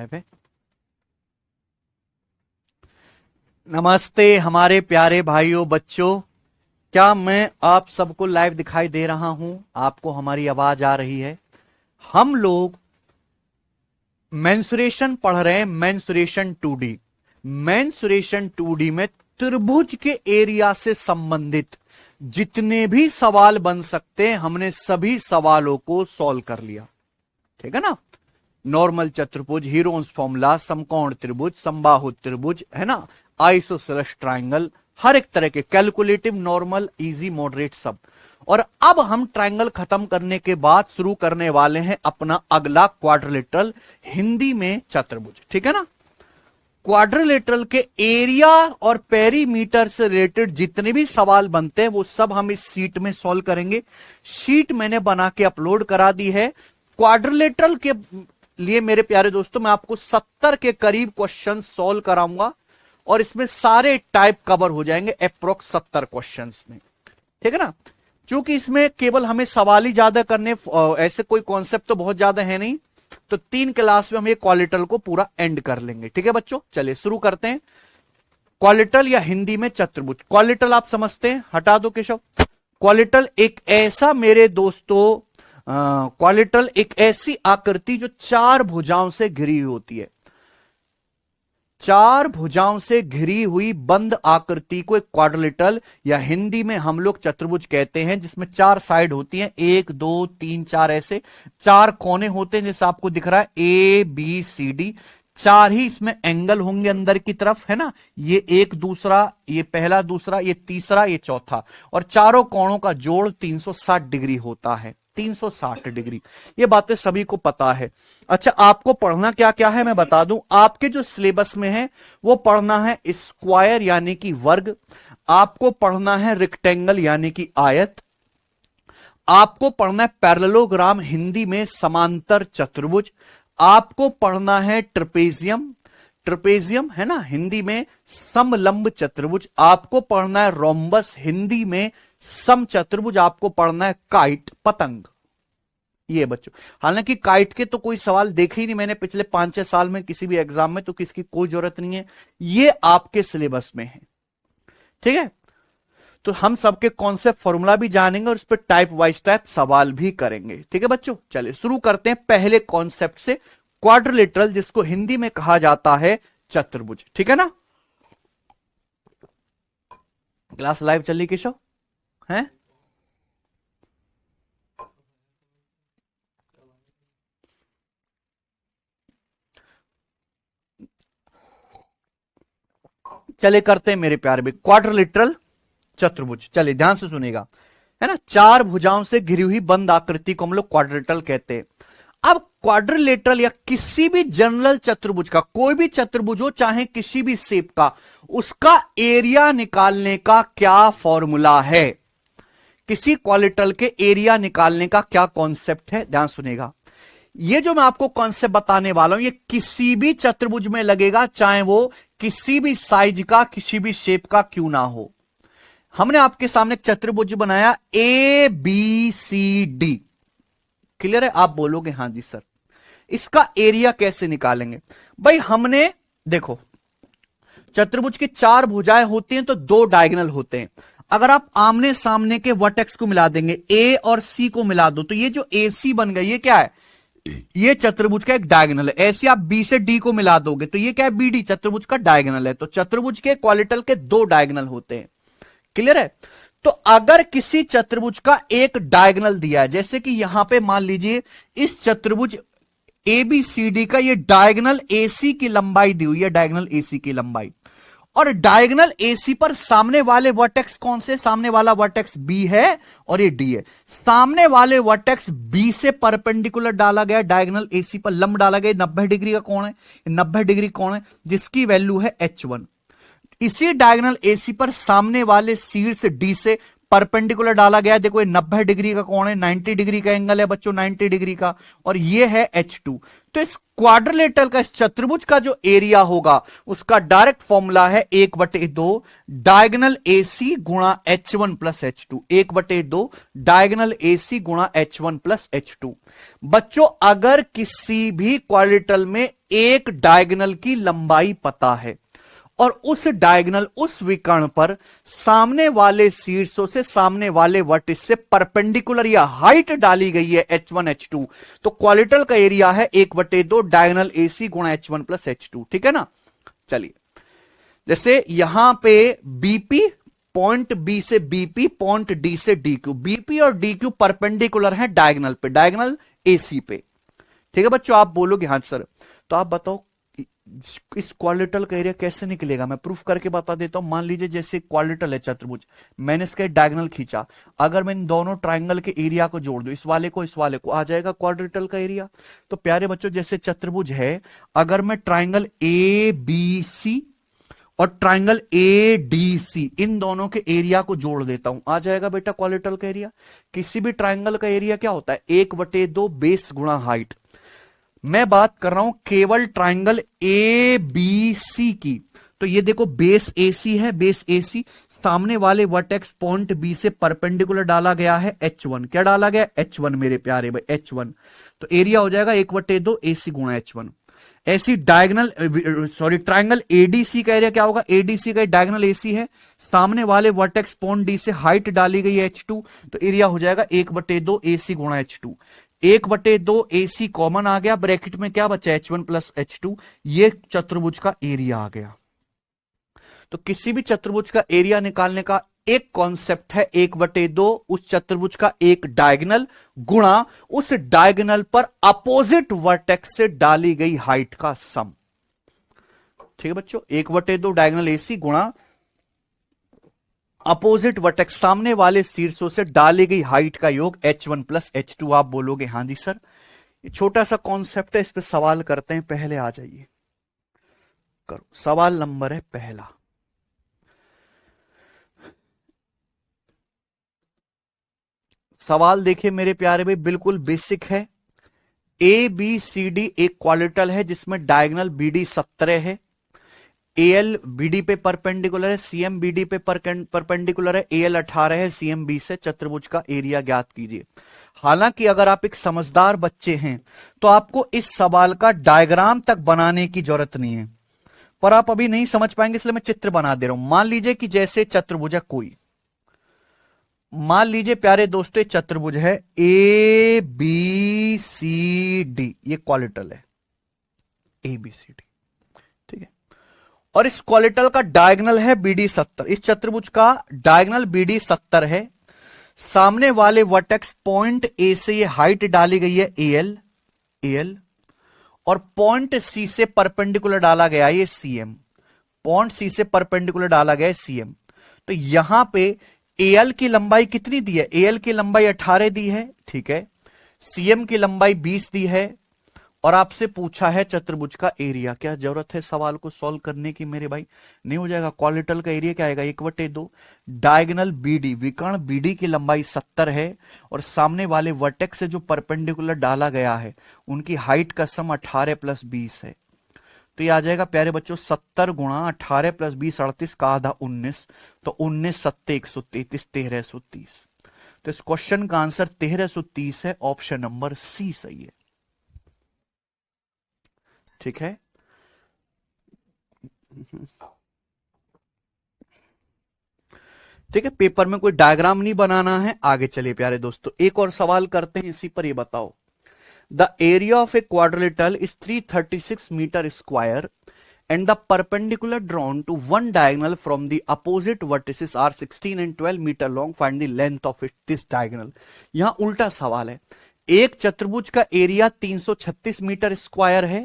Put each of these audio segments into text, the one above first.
पे नमस्ते हमारे प्यारे भाइयों बच्चों, क्या मैं आप सबको लाइव दिखाई दे रहा हूं? आपको हमारी आवाज आ रही है? हम लोग मेंसुरेशन पढ़ रहे हैं, मेंसुरेशन 2D। मेंसुरेशन 2D में त्रिभुज के एरिया से संबंधित जितने भी सवाल बन सकते हैं हमने सभी सवालों को सॉल्व कर लिया। ठीक है ना? नॉर्मल चतुर्भुज, हीरोन्स फॉर्मूला, समकोण त्रिभुज, समबाहु त्रिभुज, है ना, आइसोसेलेस ट्रायंगल, हर एक तरह के कैलकुलेटिव, नॉर्मल, इजी, मॉडरेट, सब। और अब हम ट्रायंगल खत्म करने के बाद शुरू करने वाले हैं अपना अगला क्वाड्रिलेटरल, हिंदी में चतुर्भुज। ठीक है ना? क्वाड्रिलेटरल के एरिया और पेरीमीटर से रिलेटेड जितने भी सवाल बनते हैं वो सब हम इस शीट में सॉल्व करेंगे। शीट मैंने बना के अपलोड करा दी है। क्वाड्रिलेटरल के लिए मेरे प्यारे दोस्तों मैं आपको 70 के करीब क्वेश्चन सॉल्व कराऊंगा और इसमें सारे टाइप कवर हो जाएंगे अप्रोक्स 70 क्वेश्चंस में। ठीक है ना? क्योंकि इसमें केवल हमें सवाल ही ज्यादा करने, ऐसे कोई कॉन्सेप्ट तो बहुत ज्यादा है नहीं, तो 3 क्लास में हम ये क्वाड्रिलेटरल को पूरा एंड कर लेंगे। ठीक है बच्चों, चलिए शुरू करते हैं। क्वाड्रिलेटरल या हिंदी में चतुर्भुज। क्वाड्रिलेटरल आप समझते हैं? हटा दो केशव। क्वाड्रिलेटरल एक ऐसा मेरे दोस्तों, क्वाड्रिलेटरल एक ऐसी आकृति जो 4 भुजाओं से घिरी होती है। 4 भुजाओं से घिरी हुई बंद आकृति को एक क्वाड्रिलेटरल या हिंदी में हम लोग चतुर्भुज कहते हैं, जिसमें 4 साइड होती हैं, 1 2 3 4, ऐसे 4 कोने होते हैं जैसे आपको दिख रहा है ABCD। 4 ही इसमें एंगल होंगे अंदर की तरफ, है ना? ये एक दूसरा, ये पहला दूसरा, ये तीसरा, ये चौथा, और चारों कोणों का जोड़ 360 डिग्री होता है। 360 डिग्री, ये बातें सभी को पता है। अच्छा, आपको पढ़ना क्या क्या है मैं बता दूं। आपके जो सिलेबस में है वो पढ़ना है स्क्वायर यानी कि वर्ग, आपको पढ़ना है रेक्टेंगल यानी कि आयत, आपको पढ़ना है पैरेललोग्राम हिंदी में समांतर चतुर्भुज, आपको पढ़ना है ट्रेपेजियम, ट्रेपेजियम है ना हिंदी में समलंब चतुर्भुज, आपको पढ़ना है रोम्बस हिंदी में समचतुर्भुज, आपको पढ़ना है काइट, पतंग। ये बच्चों, हालांकि काइट के तो कोई सवाल देखे ही नहीं मैंने पिछले 5-6 साल में किसी भी एग्जाम में, तो किसकी कोई जरूरत नहीं है, ये आपके सिलेबस में है। ठीक है? तो हम सबके कॉन्सेप्ट फॉर्मूला भी जानेंगे और उस पर टाइप वाइज टाइप सवाल भी करेंगे। ठीक है बच्चों, चलिए शुरू करते हैं पहले कॉन्सेप्ट से, क्वाड्रिलेटरल जिसको हिंदी में कहा जाता है चतुर्भुज। ठीक है ना? क्लास लाइव चल रही केशव है? चले करते हैं मेरे प्यारे भी क्वाड्रिलेटरल चतुर्भुज। चलिए ध्यान से सुनेगा, है ना? 4 भुजाओं से घिरी हुई बंद आकृति को हम लोग क्वाड्रिलेटरल कहते हैं। अब क्वाड्रिलेटरल या किसी भी जनरल चतुर्भुज का, कोई भी चतुर्भुज हो चाहे किसी भी शेप का, उसका एरिया निकालने का क्या फॉर्मूला है? किसी क्वाड्रिलेटरल के एरिया निकालने का क्या कॉन्सेप्ट है? ध्यान सुनेगा। ये जो मैं आपको कॉन्सेप्ट बताने वाला हूं ये किसी भी चतुर्भुज में लगेगा, चाहे वो किसी भी साइज का, किसी भी शेप का क्यों ना हो। हमने आपके सामने चतुर्भुज बनाया ABCD, क्लियर है? आप बोलोगे हां जी सर, इसका एरिया कैसे निकालेंगे? भाई हमने देखो, चतुर्भुज की 4 भुजाएं होती हैं तो 2 डायगोनल होते हैं। अगर आप आमने सामने के वर्टेक्स को मिला देंगे, A और C को मिला दो, तो ये जो AC बन गई ये क्या है? ये चतुर्भुज का एक डायगोनल है। ऐसे आप B से D को मिला दोगे तो ये क्या है? BD, चतुर्भुज का डायगोनल है। तो चतुर्भुज के क्वाड्रिलेटरल के 2 डायगोनल होते हैं, क्लियर है? तो अगर किसी चतुर्भुज का एक डायगोनल दिया है, जैसे कि यहां पे मान लीजिए इस चतुर्भुज ABCD का ये डायगोनल AC की लंबाई दी हुई है, डायगोनल AC की लंबाई, और डायगोनल AC पर सामने वाले वर्टेक्स कौन से? सामने वाला वर्टेक्स B है और ये D है। सामने वाले वर्टेक्स B से परपेंडिकुलर डाला गया, डायगोनल AC पर लंब डाला गया, 90 डिग्री का कोण है, 90 डिग्री कोण है जिसकी वैल्यू है H1। इसी डायगोनल AC पर सामने वाले शीर्ष D से परपेंडिकुलर डाला गया, देखो ये 90 डिग्री का कोण है, 90 डिग्री का एंगल है बच्चों, 90 डिग्री का, और ये है H2। तो इस क्वाड्रिलेटरल का, इस चतुर्भुज का जो एरिया होगा उसका डायरेक्ट फॉर्मूला है 1/2 डायगोनल AC गुणा H1 plus H2, 1/2 diagonal AC गुणा H1 प्लस H2। बच्चों अगर किसी भी क्वाड्रिलेटरल में एक डायगोनल की लंबाई पता है और उस डायगोनल, उस विकर्ण पर सामने वाले शीर्षों से, सामने वाले वर्टिस से परपेंडिकुलर या हाइट डाली गई है h1 h2, तो क्वालिटल का एरिया है 1/2 डायगोनल AC गुणा h1 प्लस h2। ठीक है ना। चलिए, जैसे यहां पे BP, पॉइंट B से BP, पॉइंट D से DQ, BP और DQ परपेंडिकुलर है डायगोनल पे, डायगोनल AC पे। ठीक है बच्चों, आप बोलोगे हाँ सर, तो आप बताओ इस क्वाड्रेटल का एरिया कैसे निकलेगा। मैं प्रूफ करके बता देता हूं। मान लीजिए जैसे क्वाड्रेटल है चतुर्भुज, मैंने इसका डायगोनल खींचा, अगर मैं इन दोनों ट्राइंगल के एरिया को जोड़ दूं, इस वाले को इस वाले को, आ जाएगा क्वाड्रेटल का एरिया। तो प्यारे बच्चों, जैसे चतुर्भुज है, अगर मैं ट्राइंगल ABC और ट्राइंगल ADC, इन दोनों के एरिया को जोड़ देता हूं, आ जाएगा बेटा क्वाड्रेटल का एरिया। किसी भी ट्राइंगल का एरिया क्या होता है, 1/2 बेस गुणा हाइट। मैं बात कर रहा हूं केवल ट्राइंगल ABC की। तो ये देखो बेस AC है, बेस AC, सामने वाले वर्टेक्स पॉइंट B से परपेंडिकुलर डाला गया है H1। क्या डाला गया, H1 मेरे प्यारे भाई, H1। तो एरिया हो जाएगा 1/2 AC गुणा H1। ऐसी डायगोनल, सॉरी, ट्राइंगल ADC का एरिया क्या होगा, ADC का डायगोनल AC है, सामने वाले वर्टेक्स पॉइंट D से हाइट डाली गई है H2, तो एरिया हो जाएगा 1/2 AC गुणा H2। 1/2 AC कॉमन आ गया, ब्रैकेट में क्या बचा, H1 प्लस H2। ये चतुर्भुज का एरिया आ गया। तो किसी भी चतुर्भुज का एरिया निकालने का एक कॉन्सेप्ट है, 1/2 उस चतुर्भुज का एक डायगोनल गुणा उस डायगोनल पर अपोजिट वर्टेक्स से डाली गई हाइट का सम। ठीक है बच्चों, 1/2 डायगोनल AC गुणा अपोजिट वर्टेक्स, सामने वाले शीर्षों से डाली गई हाइट का योग H1 प्लस H2। आप बोलोगे हाँ जी सर, ये छोटा सा कॉन्सेप्ट है, इस पे सवाल करते हैं। पहले आ जाइए, करो। सवाल नंबर है पहला, सवाल देखिए मेरे प्यारे भाई, बिल्कुल बेसिक है। ABCD एक क्वाड्रेटल है जिसमें डायगोनल BD 17 है, AL BD पे परपेंडिकुलर है, CM BD पे परपेंडिकुलर है, AL 18 है, CM 20 है। चतुर्भुज का एरिया ज्ञात कीजिए। हालांकि अगर आप एक समझदार बच्चे हैं तो आपको इस सवाल का डायग्राम तक बनाने की जरूरत नहीं है, पर आप अभी नहीं समझ पाएंगे इसलिए मैं चित्र बना दे रहा हूं। मान लीजिए कि जैसे चतुर्भुज है कोई, मान लीजिए प्यारे दोस्तों चतुर्भुज है ABCD, ये क्वाड्रेटल है ABCD, ठीक है। और इस क्वाड्रेटल का डायगोनल है BD 70। इस चतुर्भुज का डायगोनल BD 70 है, सामने वाले वर्टेक्स पॉइंट A से ये हाइट डाली गई है AL, और पॉइंट C से परपेंडिकुलर डाला गया है ये CM, पॉइंट C से परपेंडिकुलर डाला गया है CM। तो यहां पे AL की लंबाई कितनी दी है, AL की लंबाई 18 दी है, ठीक है। CM की लंबाई 20 दी है, और आपसे पूछा है चतुर्भुज का एरिया। क्या जरूरत है सवाल को सॉल्व करने की मेरे भाई, नहीं हो जाएगा। क्वाड्रेटल का एरिया क्या आएगा, 1/2 डायगोनल BD, विकर्ण BD की लंबाई 70 है, और सामने वाले वर्टेक्स से जो परपेंडिकुलर डाला गया है उनकी हाइट का सम 18 प्लस 20 है। तो ये आ जाएगा प्यारे बच्चों 70 गुणा 18 प्लस 20, 38 का आधा 19, तो 19 7 133, 1330। तो इस क्वेश्चन का आंसर 1330 है, ऑप्शन नंबर C सही है। ठीक है, ठीक है। पेपर में कोई डायग्राम नहीं बनाना है। आगे चलिए प्यारे दोस्तों, एक और सवाल करते हैं इसी पर। ये बताओ, the area of a quadrilateral is 336 metre square and the perpendicular drawn to one diagonal from the opposite vertices are 16 and 12 meter long. Find the length of this diagonal. यहां उल्टा सवाल है। एक चतुर्भुज का एरिया 336 मीटर स्क्वायर है,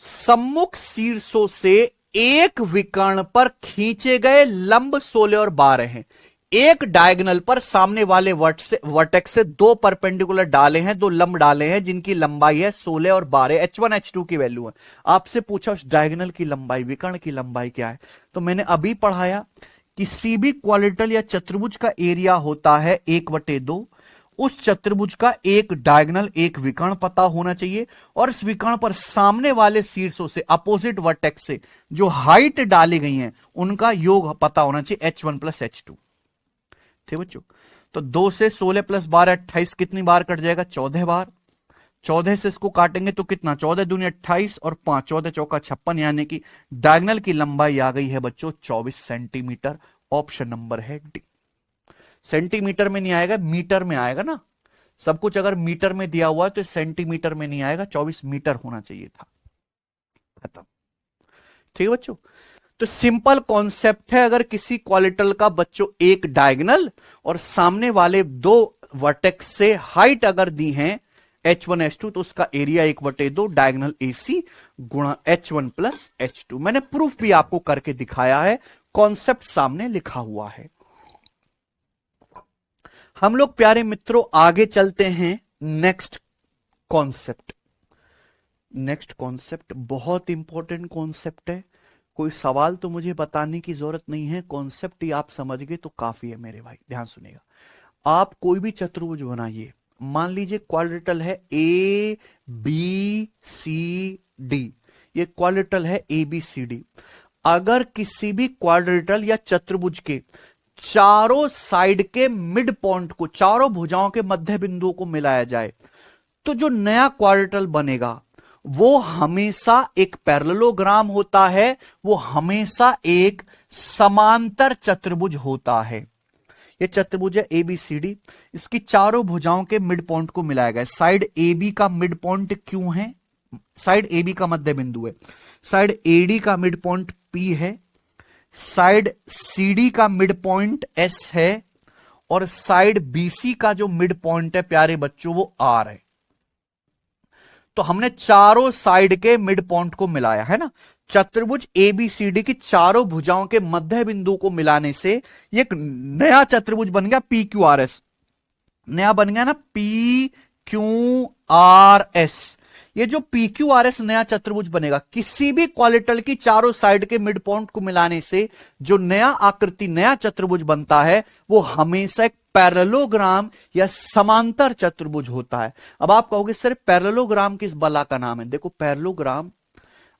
सम्मुख शीर्षों से एक विकर्ण पर खींचे गए लंब 16 और 12 हैं। एक डायगोनल पर सामने वाले वर्टेक्स से दो परपेंडिकुलर डाले हैं, दो लंब डाले हैं जिनकी लंबाई है 16 और 12। H1 H2 की वैल्यू है। आपसे पूछा उस डायगोनल की लंबाई, विकर्ण की लंबाई क्या है, तो मैंने अभी पढ़ाया किसी भी क्वाड्रेटल या चतुर्भुज का एरिया होता है 1/2। उस चतुर्भुज का एक डायगोनल एक विकर्ण पता होना चाहिए, और इस विकर्ण पर सामने वाले शीर्षों से अपोजिट वर्टेक्स से जो हाइट डाली गई है उनका योग पता होना चाहिए H1 प्लस H2। ठीक बच्चों, तो 2 से 16 प्लस 12 28 कितनी बार कट जाएगा, 14 बार। 14 से इसको काटेंगे तो कितना, 14 दूनी 28 और 5, 14 चौका 56, यानी कि डायगोनल की लंबाई आ गई है बच्चों 24 सेंटीमीटर। ऑप्शन नंबर है डी। सेंटीमीटर में नहीं आएगा, मीटर में आएगा ना, सब कुछ अगर मीटर में दिया हुआ है तो सेंटीमीटर में नहीं आएगा, 24 मीटर होना चाहिए था। खत्म। ठीक है बच्चों, तो सिंपल कॉन्सेप्ट है, अगर किसी क्वालिटल का बच्चों एक डायगोनल और सामने वाले दो वर्टेक्स से हाइट अगर दी है H1 H2 तो उसका एरिया 1/2 डायगोनल AC गुणा H1 प्लस H2। मैंने प्रूफ भी आपको करके दिखाया है, कॉन्सेप्ट सामने लिखा हुआ है। हम लोग प्यारे मित्रों आगे चलते हैं। नेक्स्ट कॉन्सेप्ट, नेक्स्ट कॉन्सेप्ट बहुत इंपॉर्टेंट कॉन्सेप्ट है, कोई सवाल तो मुझे बताने की जरूरत नहीं है, कॉन्सेप्ट ही आप समझ गए तो काफी है मेरे भाई। ध्यान सुनिएगा, आप कोई भी चतुर्भुज बनाइए, मान लीजिए क्वाड्रेटल है ए बी सी डी, ये क्वाड्रेटल है ए बी सी डी। अगर किसी भी क्वाड्रेटल या चतुर्भुज के चारों साइड के मिड पॉइंट को, चारों भुजाओं के मध्य बिंदुओं को मिलाया जाए तो जो नया क्वाड्रेटल बनेगा वो हमेशा एक पैरेललोग्राम होता है, वो हमेशा एक समांतर चतुर्भुज होता है। ये चतुर्भुज है ABCD, इसकी चारों भुजाओं के मिड पॉइंट को मिलाया गया। साइड AB का मिड पॉइंट क्यों है, साइड AB का मध्य बिंदु है, साइड AD का मिड पॉइंट P है, साइड CD का मिड पॉइंट S है, और साइड BC का जो मिड पॉइंट है प्यारे बच्चों वो R है। तो हमने चारों साइड के मिड पॉइंट को मिलाया है ना, चतुर्भुज ABCD की चारों भुजाओं के मध्य बिंदु को मिलाने से ये एक नया चतुर्भुज बन गया PQRS। नया बन गया ना PQRS। ये जो PQRS नया चतुर्भुज बनेगा, किसी भी क्वाड्रेटल की चारों साइड के मिड पॉइंट को मिलाने से जो नया आकृति, नया चतुर्भुज बनता है वो हमेशा एक पैरेललोग्राम या समांतर चतुर्भुज होता है। अब आप कहोगे सर पैरेललोग्राम किस बला का नाम है? देखो पैरेललोग्राम,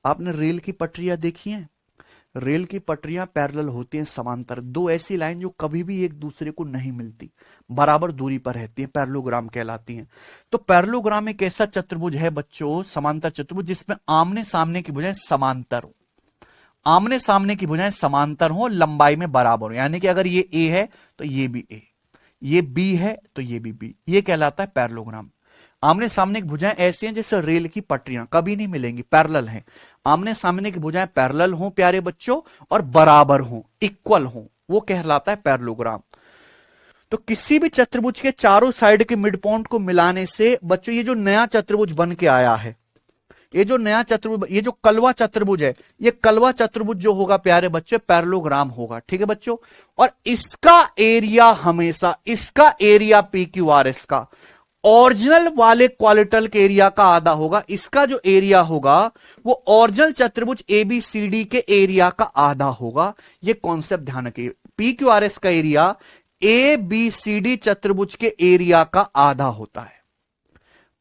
आपने रेल की पटरियां देखी हैं, रेल की पटरियां पैरेलल होती हैं, समांतर, दो ऐसी लाइन जो कभी भी एक दूसरे को नहीं मिलती, बराबर दूरी पर रहती हैं, पैरेललोग्राम कहलाती हैं। तो पैरेललोग्राम एक ऐसा चतुर्भुज है बच्चों, समांतर चतुर्भुज, जिसमें आमने सामने की भुजाएं समांतर हो, आमने सामने की भुजाएं समांतर हो, लंबाई में बराबर हो। यानी कि अगर ये ए है तो ये भी ए, ये बी है तो ये भी बी, ये कहलाता है पैरेललोग्राम। आमने सामने की भुजाएं ऐसी हैं जैसे रेल की पटरियां कभी नहीं मिलेंगी, पैरेलल हैं। आमने सामने की भुजाएं पैरेलल हों प्यारे बच्चों और बराबर हों, इक्वल हों, वो कहलाता है पैरेललोग्राम। तो किसी भी चतुर्भुज के चारों साइड के मिड पॉइंट को मिलाने से बच्चों ये जो नया चतुर्भुज बन के आया है, ये जो नया चतुर्भुज, ये जो कलवा चतुर्भुज है, ये कलवा चतुर्भुज जो होगा प्यारे बच्चे पैरेललोग्राम होगा। ठीक है बच्चों, और इसका एरिया हमेशा, इसका एरिया PQRS का ओरिजिनल वाले क्वाड्रेटल के एरिया का आधा होगा। इसका जो एरिया होगा वो ओरिजिनल चतुर्भुज ABCD के एरिया का आधा होगा। ये कॉन्सेप्ट ध्यान रखिए, PQRS का एरिया ABCD चतुर्भुज के एरिया का आधा होता है।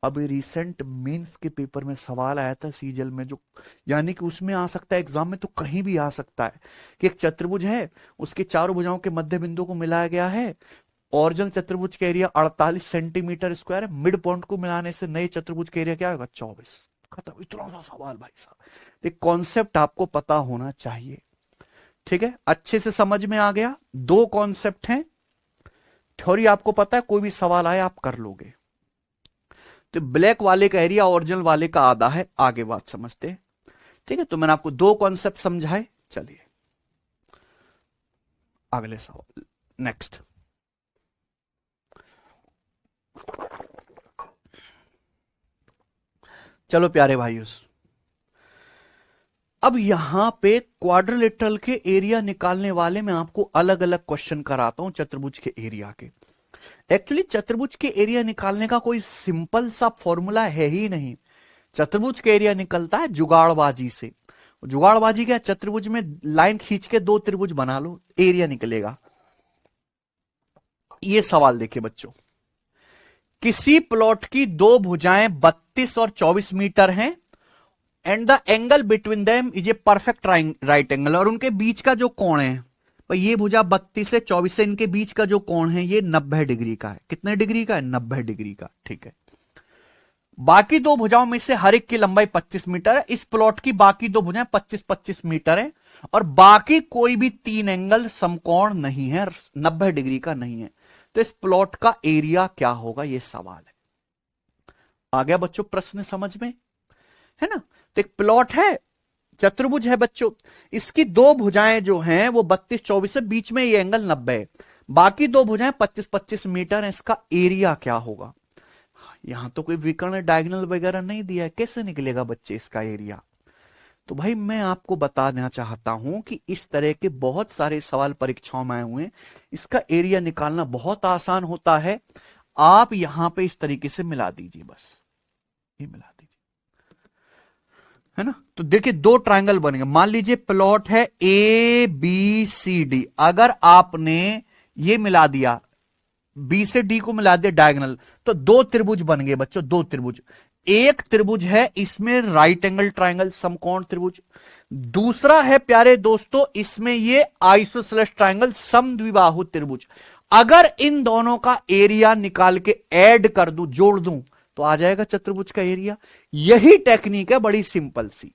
अभी रिसेंट मेंस के पेपर में सवाल आया था सीजल में, जो यानी कि उसमें आ सकता है, एग्जाम में तो कहीं भी आ सकता है, कि एक चतुर्भुज है, उसके चारों भुजाओं के मध्य बिंदु को मिलाया गया है, ओरिजिनल चतुर्भुज का एरिया 48 सेंटीमीटर स्क्वायर है, मिड पॉइंट को मिलाने से नए चतुर्भुज का एरिया क्या होगा? 24। खत्म, इतना सा सवाल भाई साहब। एक कॉन्सेप्ट आपको पता होना चाहिए। ठीक है, अच्छे से समझ में आ गया। दो कॉन्सेप्ट हैं, थ्योरी आपको पता है, कोई भी सवाल आए आप कर लोगे। तो ब्लैक वाले का एरिया ओरिजिनल वाले का आधा है, आगे बात समझते हैं। ठीक है, तो मैंने आपको दो कॉन्सेप्ट समझाए। चलिए अगले सवाल, नेक्स्ट। चलो प्यारे भाइयों, अब यहां पे क्वाड्रिलेटरल के एरिया निकालने वाले मैं आपको अलग अलग क्वेश्चन कराता हूं चतुर्भुज के एरिया के। एक्चुअली चतुर्भुज के एरिया निकालने का कोई सिंपल सा फॉर्मूला है ही नहीं। चतुर्भुज के एरिया निकलता है जुगाड़बाजी से। जुगाड़बाजी क्या, चतुर्भुज में लाइन खींच के दो त्रिभुज बना लो, एरिया निकलेगा। ये सवाल देखिए बच्चों, किसी प्लॉट की दो भुजाएं 32 और 24 मीटर हैं, and the angle between them is a perfect right angle, और उनके बीच का जो कोण है, भाई ये भुजा 32 से 24 से इनके बीच का जो कोण है ये 90 डिग्री का है। कितने डिग्री का है? 90 डिग्री का। ठीक है, बाकी दो भुजाओं में से हर एक की लंबाई 25 मीटर है। इस प्लॉट की बाकी दो भुजाएं 25-25 मीटर है और बाकी कोई भी तीन एंगल समकोण नहीं है, 90 डिग्री का नहीं है। तो इस प्लॉट का एरिया क्या होगा, यह सवाल है। आ गया बच्चों प्रश्न समझ में, है ना। तो एक प्लॉट है, चतुर्भुज है बच्चों, इसकी दो भुजाएं जो हैं वो 32-24 से, बीच में ये एंगल 90 है, बाकी दो भुजाएं 25-25 मीटर है। इसका एरिया क्या होगा। यहां तो कोई विकर्ण डायगोनल वगैरह नहीं दिया है, कैसे निकलेगा बच्चे इसका एरिया। तो भाई मैं आपको बताना चाहता हूं कि इस तरह के बहुत सारे सवाल परीक्षाओं में आए हुए हैं, इसका एरिया निकालना बहुत आसान होता है। आप यहां पे इस तरीके से मिला दीजिए, बस ये मिला दीजिए, है ना। तो देखिए दो ट्रायंगल बनेंगे, मान लीजिए प्लॉट है ABCD, अगर आपने ये मिला दिया, बी से डी को मिला दिया डायगोनल, तो दो त्रिभुज बन गए बच्चों, दो त्रिभुज। एक त्रिभुज है इसमें राइट एंगल ट्रायंगल समकोण त्रिभुज, दूसरा है प्यारे दोस्तों इसमें ये आइसोसेलेस ट्रायंगल समद्विबाहु त्रिभुज। अगर इन दोनों का एरिया निकाल के ऐड कर दूं, जोड़ दूं, तो आ जाएगा चतुर्भुज का एरिया। यही टेक्निक है, बड़ी सिंपल सी,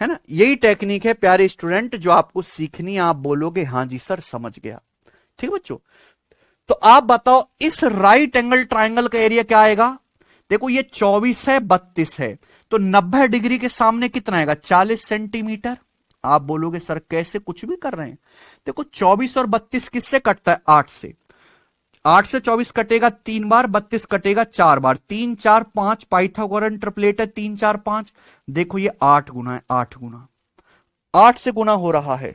है ना। यही टेक्निक है प्यारे स्टूडेंट जो आपको सीखनी, आप बोलोगे हां जी सर समझ गया, ठीक बच्चों। तो आप बताओ इस राइट एंगल ट्रायंगल का एरिया क्या आएगा। देखो ये 24 है, 32 है, तो 90 डिग्री के सामने कितना आएगा, 40 सेंटीमीटर। आप बोलोगे सर कैसे, कुछ भी कर रहे हैं। देखो 24 और 32 किससे कटता है, 8 से। 8 से 24 कटेगा 3 बार, 32 कटेगा 4 बार, 3 4 5, पाइथागोरन ट्रिपलेट है 3 4 5। देखो ये 8 गुना है, 8 गुना, 8 से गुना हो रहा है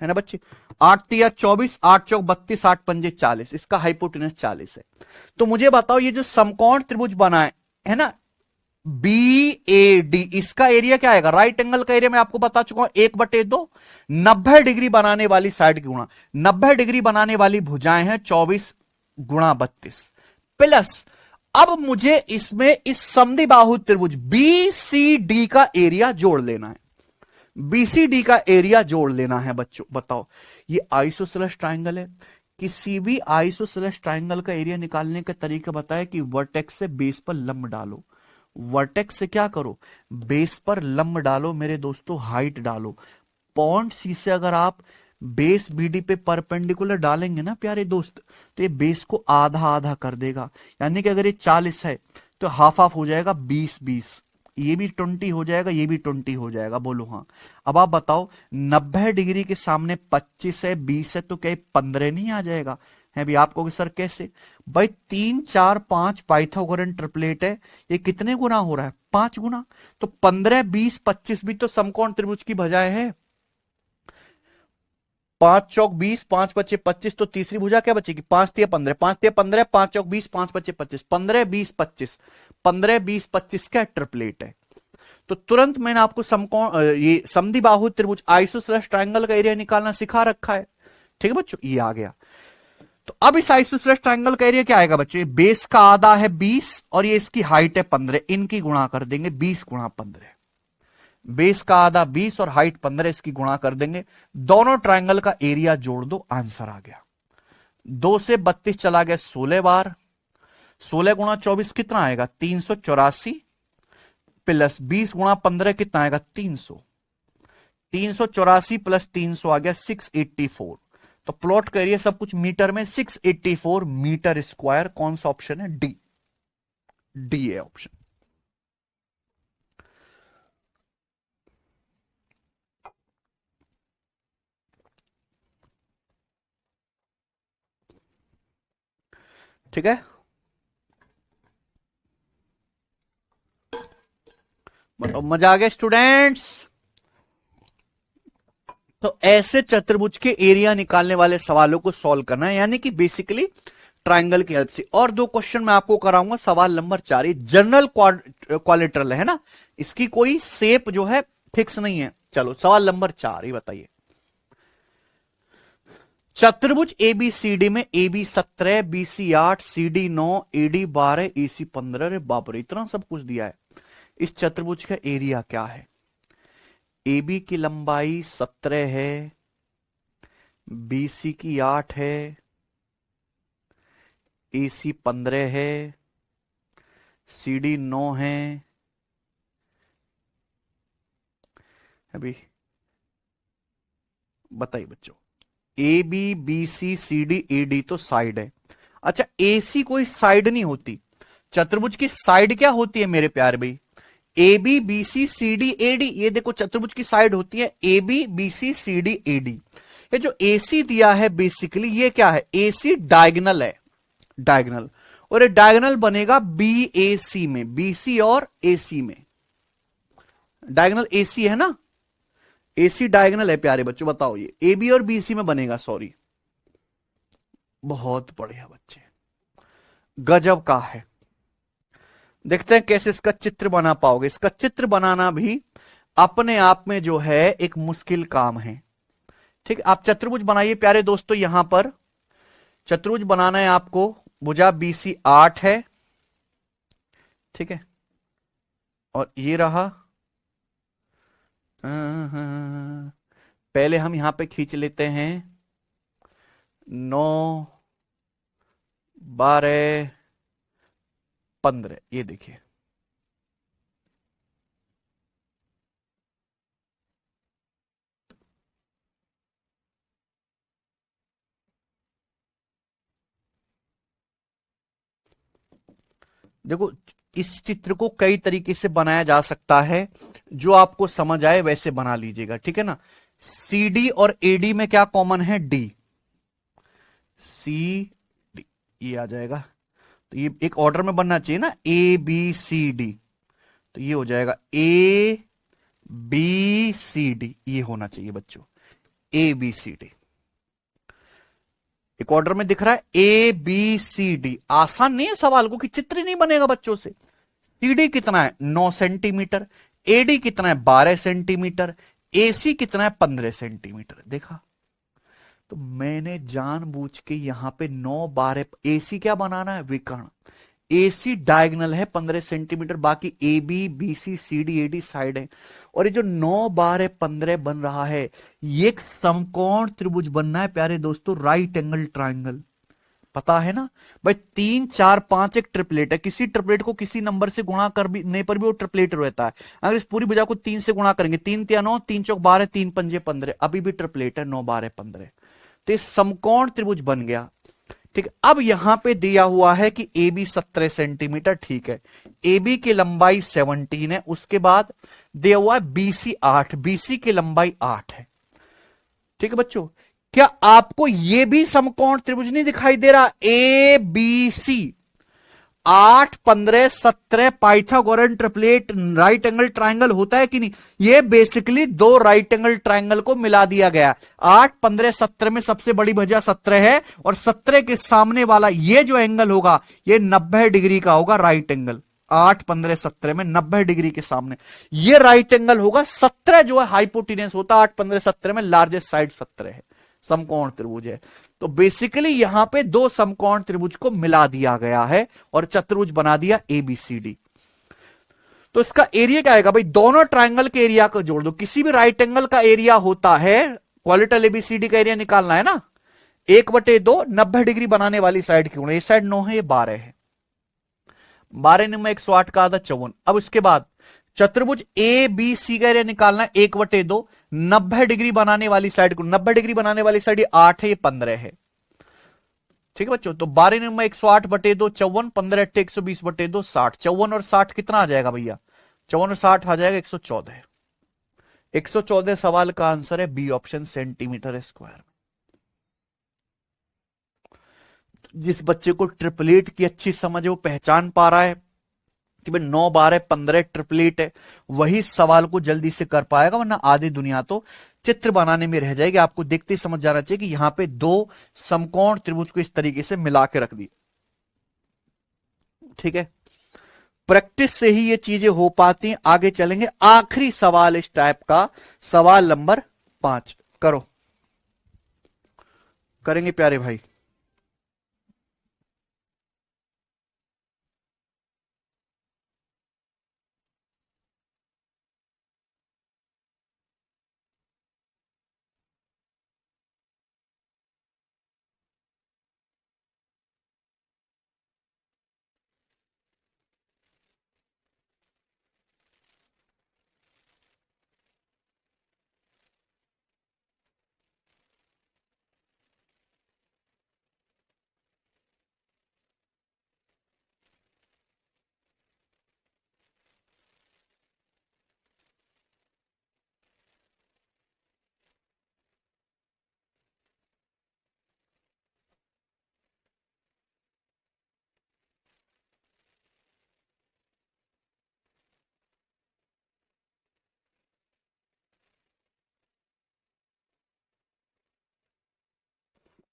ना बच्चे। 8 तिया 24, 8 चौक 32, 8 पंजे 40, इसका हाइपोटेनस 40 है। तो मुझे बताओ ये जो समकोण त्रिभुज बना है ना BAD, इसका एरिया क्या आएगा। राइट एंगल का एरिया मैं आपको बता चुका हूं 1/2, 90 डिग्री बनाने वाली साइड की गुणा, 90 डिग्री बनाने वाली भुजाएं हैं 24 गुणा 32 प्लस, अब मुझे इसमें इस समद्विबाहु त्रिभुज BCD का एरिया जोड़ लेना है। BCD का एरिया जोड़ लेना है बच्चों। बताओ ये आइसोसेलेस ट्रायंगल है, किसी भी आइसोसेलेस ट्रायंगल का एरिया निकालने का तरीका बताया कि वर्टेक्स से बेस पर लंब डालो। वर्टेक्स से क्या करो, बेस पर लंब डालो मेरे दोस्तों, हाइट डालो। पॉइंट सी से अगर आप बेस BD पे परपेंडिकुलर डालेंगे ना प्यारे दोस्त, तो ये बेस को आधा आधा कर देगा। यानी कि अगर ये 40 है तो हाफ हाफ हो जाएगा 20-20, ये भी 20 हो जाएगा, ये भी 20 हो जाएगा। बोलो हाँ। अब आप बताओ 90 डिग्री के सामने 25 है, 20 है, तो क्या 15 नहीं आ जाएगा। है भी, आप कहोगे सर कैसे। भाई 3 4 5 पाइथागोरन ट्रिपलेट है, ये कितने गुना हो रहा है, 5 गुना। तो 15 20 25 भी तो समकोण त्रिभुज की भुजाएं है। 5 चौक 20, 5 बचे 25, तो तीसरी भुजा क्या बचेगी, 5 तिया 15, 5 तिया 15, 5 चौक 20, 5 बचे 25, 15 20 25, 15 20 25 का ट्रिपलेट है। तो तुरंत मैंने आपको समकोण ये समद्विबाहु त्रिभुज आइसोसेलेस ट्रायंगल का एरिया निकालना सिखा रखा है, ठीक है बच्चों, ये आ गया। तो अब इस आइसोसेलेस ट्रायंगल का एरिया क्या आएगा बच्चों, ये बेस का आधा है 20 और ये इसकी हाइट है 15, इनकी गुणा कर देंगे 20 गुणा 15, बेस का आधा 20 और हाइट 15, इसकी गुणा कर देंगे, दोनों ट्रायंगल का एरिया जोड़ दो, आंसर आ गया। 2 से 32 चला गया 16 बार, 16 गुणा 24 कितना आएगा 384, प्लस 20 गुणा 15 कितना आएगा 300, 384 प्लस 300 आ गया 684। तो प्लॉट का एरिया सब कुछ मीटर में 684 मीटर स्क्वायर। कौन सा ऑप्शन है, डी, डी है ऑप्शन। ठीक है, बताओ मजा आ गया स्टूडेंट्स। तो ऐसे चतुर्भुज के एरिया निकालने वाले सवालों को सॉल्व करना है, यानी कि बेसिकली ट्रायंगल की हेल्प से। और दो क्वेश्चन मैं आपको कराऊंगा। सवाल नंबर 4, ये जनरल क्वालिटरल है ना, इसकी कोई शेप जो है फिक्स नहीं है। चलो सवाल नंबर 4 ये बताइए, चतुर्भुज ABCD में AB 17, BC 8, CD 9, AD 12, AC 15, अरे बाप रे इतना सब कुछ दिया है। इस चतुर्भुज का एरिया क्या है। AB की लंबाई 17 है, BC की 8 है, AC 15 है, सी डी 9 है अभी। बताइए बच्चों, A B B C C D A D तो साइड है। अच्छा, ए सी कोई साइड नहीं होती। चतुर्भुज की साइड क्या होती है मेरे प्यारे भाई? A B B C C D A D. ये देखो चतुर्भुज की साइड होती है A B B C C D A D. ये जो ए सी दिया है बेसिकली ये क्या है? ए सी डायगनल है, डायगनल। और ये डायगनल बनेगा बी ए सी में, बी सी और ए सी में। डायगनल ए सी है ना, ए सी डायगनल है प्यारे बच्चों। बताओ ये ए बी और बी सी में बनेगा, सॉरी। बहुत बढ़िया बच्चे, गजब का है। देखते हैं कैसे इसका चित्र बना पाओगे। इसका चित्र बनाना भी अपने आप में जो है एक मुश्किल काम है। ठीक है, आप चतुर्भुज बनाइए प्यारे दोस्तों। यहां पर चतुर्भुज बनाना है आपको। भुजा बीसी 8 है, ठीक है। और ये रहा, पहले हम यहां पे खींच लेते हैं 9 12 15। ये देखिए, देखो इस चित्र को कई तरीके से बनाया जा सकता है, जो आपको समझ आए वैसे बना लीजिएगा, ठीक है ना। सी डी और एडी में क्या कॉमन है? डी, सी डी, ये आ जाएगा। तो ये एक ऑर्डर में बनना चाहिए ना, ए बी सी डी। तो ये हो जाएगा ए बी सी डी, ये होना चाहिए बच्चों, ए बी सी डी। एक ऑर्डर में दिख रहा है ए बी सी डी। आसान नहीं है सवाल को कि चित्र नहीं बनेगा बच्चों से। सीडी कितना है? 9 सेंटीमीटर। एडी कितना है? 12 सेंटीमीटर। एसी कितना है? 15 सेंटीमीटर। देखा, तो मैंने जानबूझ के यहां पे 9 12, एसी क्या बनाना है? विकर्ण। एसी डायगनल है 15 सेंटीमीटर, बाकी A B B C C D A D side है। और ये जो 9 12 15 बन रहा है, ये एक समकोण त्रिभुज बनना है प्यारे दोस्तों, राइट एंगल ट्राइंगल। पता है ना भाई, 3 4 5 एक ट्रिपलेट है। किसी ट्रिपलेट को किसी नंबर से गुणा करने पर भी वो ट्रिपलेट रहता है। अगर इस पूरी भुजा को 3 से गुणा करेंगे, 3 तिया 9, 3 चौक 12, 3 पंजे 15, अभी भी ट्रिपलेट है 9 12 15। तो ये समकोण त्रिभुज बन गया। ठीक है, अब यहां पे दिया हुआ है कि ए बी 17 सेंटीमीटर, ठीक है। ए बी की लंबाई 17 है। उसके बाद दिया हुआ है बीसी 8, बीसी की लंबाई 8 है। ठीक है बच्चों, क्या आपको यह भी समकोण त्रिभुज नहीं दिखाई दे रहा? A B C 8 15 17 Pythagorean triplet right angle triangle होता है कि नहीं? ये बेसिकली दो राइट एंगल ट्राइंगल को मिला दिया गया। 8 15 17 में सबसे बड़ी भुजा 17 है, और 17 के सामने वाला ये जो एंगल होगा ये 90 डिग्री का होगा, राइट एंगल। 8 15 17 में 90 डिग्री के सामने ये राइट एंगल होगा। 17 जो है हाइपोटेन्यूस होता है, 8 15 17 में लार्जेस्ट साइड 17 है, समकोण त्रिभुज है। तो बेसिकली यहां पे दो समकोण त्रिभुज को मिला दिया गया है और चतुर्भुज बना दिया एबीसीडी। तो इसका एरिया क्या आएगा भाई? दोनों ट्राइंगल के एरिया को जोड़ दो। किसी भी राइट एंगल का एरिया होता है, क्वालिटल एबीसीडी का एरिया निकालना है ना, 1/2 90 डिग्री बनाने वाली साइड की गुणा। ये साइड 9 है, ये 12 है। 12 में 108 का आधा 54। अब उसके बाद चतुर्भुज ए बी सी का एरिया निकालना है, 1/2 90 डिग्री बनाने वाली साइड को। 90 डिग्री बनाने वाली साइड ये 8 है, ये 15 है। ठीक है बच्चों, तो 12 में 108/2 54, 15 120/2 60। 54 और 60 कितना आ जाएगा भैया? 54 और 60 आ जाएगा 114। 114 सवाल का आंसर है बी ऑप्शन, सेंटीमीटर स्क्वायर। जिस बच्चे को ट्रिपलेट की अच्छी समझ है वो पहचान पा रहा है कि भाई 9 12 15 ट्रिपलेट है, वही सवाल को जल्दी से कर पाएगा, वरना आधी दुनिया तो चित्र बनाने में रह जाएगी। आपको देखते ही समझ जाना चाहिए कि यहां पे दो समकोण त्रिभुज को इस तरीके से मिला के रख दी। ठीक है, प्रैक्टिस से ही ये चीजें हो पाती हैं। आगे चलेंगे, आखिरी सवाल इस टाइप का, सवाल नंबर 5 करो। करेंगे प्यारे भाई?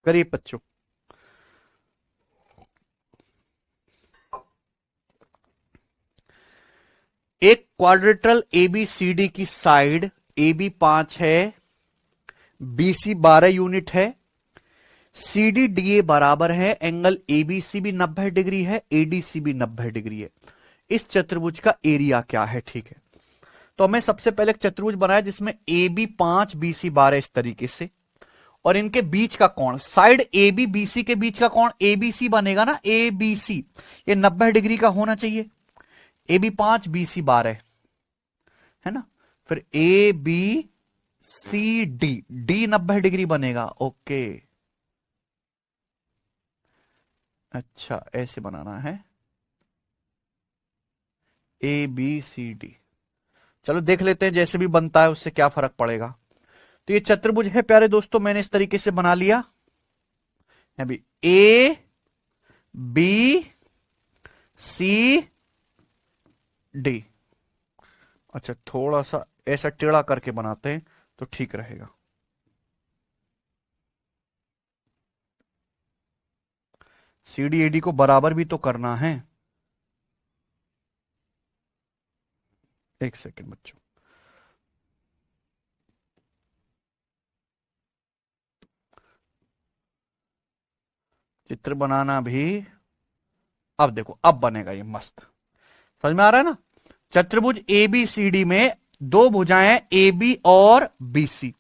करीब बच्चों। एक क्वाड्रेटरल एबीसीडी की साइड AB 5 है, BC 12 यूनिट है, CDDA बराबर है, एंगल ABC भी 90 डिग्री है, ADC भी 90 डिग्री है। इस चतुर्भुज का एरिया क्या है? ठीक है, तो हमें सबसे पहले एक चतुर्भुज बनाया जिसमें AB 5 BC 12 इस तरीके से, और इनके बीच का कोण, साइड AB BC के बीच का कोण ABC बनेगा ना, ABC ये 90 डिग्री का होना चाहिए। AB 5 BC 12 है ना, फिर ABCD, D 90 डिग्री बनेगा। ओके, अच्छा ऐसे बनाना है ABCD। चलो देख लेते हैं जैसे भी बनता है उससे क्या फर्क पड़ेगा। तो ये चतुर्भुज है प्यारे दोस्तों, मैंने इस तरीके से बना लिया। अभी A B C D। अच्छा थोड़ा सा ऐसा टेढ़ा करके बनाते हैं तो ठीक रहेगा। CDAD को बराबर भी तो करना है। एक सेकंड बच्चों, चित्र बनाना भी, अब देखो अब बनेगा ये मस्त, समझ में आ रहा है ना। चतुर्भुज ABCD में दो भुजाएं AB और BC।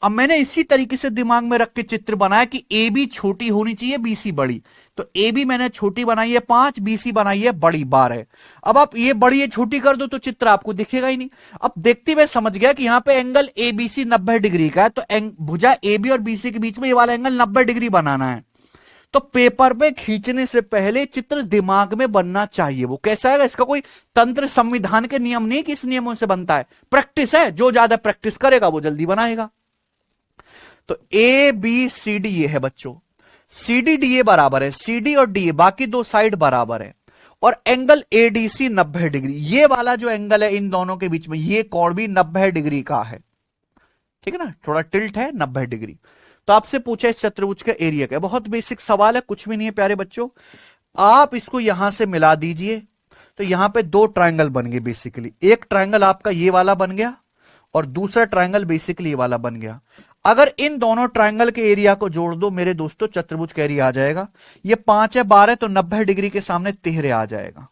अब मैंने इसी तरीके से दिमाग में रख के चित्र बनाया कि AB छोटी होनी चाहिए, BC बड़ी, तो AB मैंने छोटी बनाई है 5, BC बनाई है बड़ी 12। अब आप ये बड़ी ये छोटी कर दो तो चित्र आपको दिखेगा ही नहीं। अब देखते हुए समझ गया कि यहां पे एंगल ABC 90 डिग्री का है, तो भुजा AB और BC के बीच में ये वाला एंगल 90 डिग्री बनाना है। तो पेपर पे खींचने से पहले चित्र दिमाग में बनना चाहिए। वो कैसा है, इसका कोई तंत्र संविधान के नियम नहीं कि इस नियमों से बनता है, प्रैक्टिस है, जो ज्यादा प्रैक्टिस करेगा वो जल्दी बनाएगा। तो ABCD ये है बच्चों, CDDA बराबर है, CD और DA बाकी दो साइड बराबर है, और एंगल ADC 90 डिग्री, ये वाला जो एंगल है इन दोनों के बीच में ये कोण भी 90 डिग्री का है, ठीक है ना, थोड़ा टिल्ट है 90 डिग्री। तो आपसे पूछा इस चतुर्भुज का एरिया क्या, बहुत बेसिक सवाल है, कुछ भी नहीं है प्यारे बच्चों। आप इसको यहां से मिला दीजिए तो यहां पे दो ट्रायंगल बन गए बेसिकली, एक ट्रायंगल आपका ये वाला बन गया और दूसरा ट्रायंगल बेसिकली ये वाला बन गया। अगर इन दोनों ट्रायंगल के एरिया को जोड़ दो मेरे दोस्तों, चतुर्भुज का एरिया आ जाएगा। ये 5 है 12 तो 90 डिग्री के सामने 13 आ जाएगा।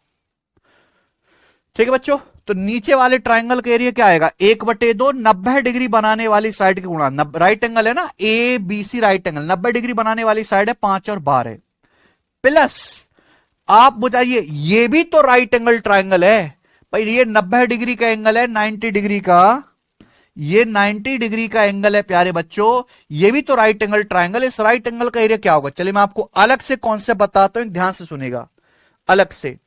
ठीक है बच्चों, तो नीचे वाले ट्रायंगल का एरिया क्या आएगा, 1/2 90 डिग्री बनाने वाली साइड के गुणा, राइट एंगल है ना ABC राइट एंगल, 90 डिग्री बनाने वाली साइड है 5 और 12 प्लस, आप बुझाइए ये भी तो राइट एंगल ट्रायंगल है भाई, ये 90 डिग्री का एंगल है 90 डिग्री का, ये 90 डिग्री का एंगल है प्यारे बच्चों, ये भी तो राइट एंगल ट्रायंगल। इस राइट एंगल का एरिया क्या होगा, चलिए मैं आपको अलग से कॉन्सेप्ट बताता हूं, ध्यान से सुनेगा अलग से।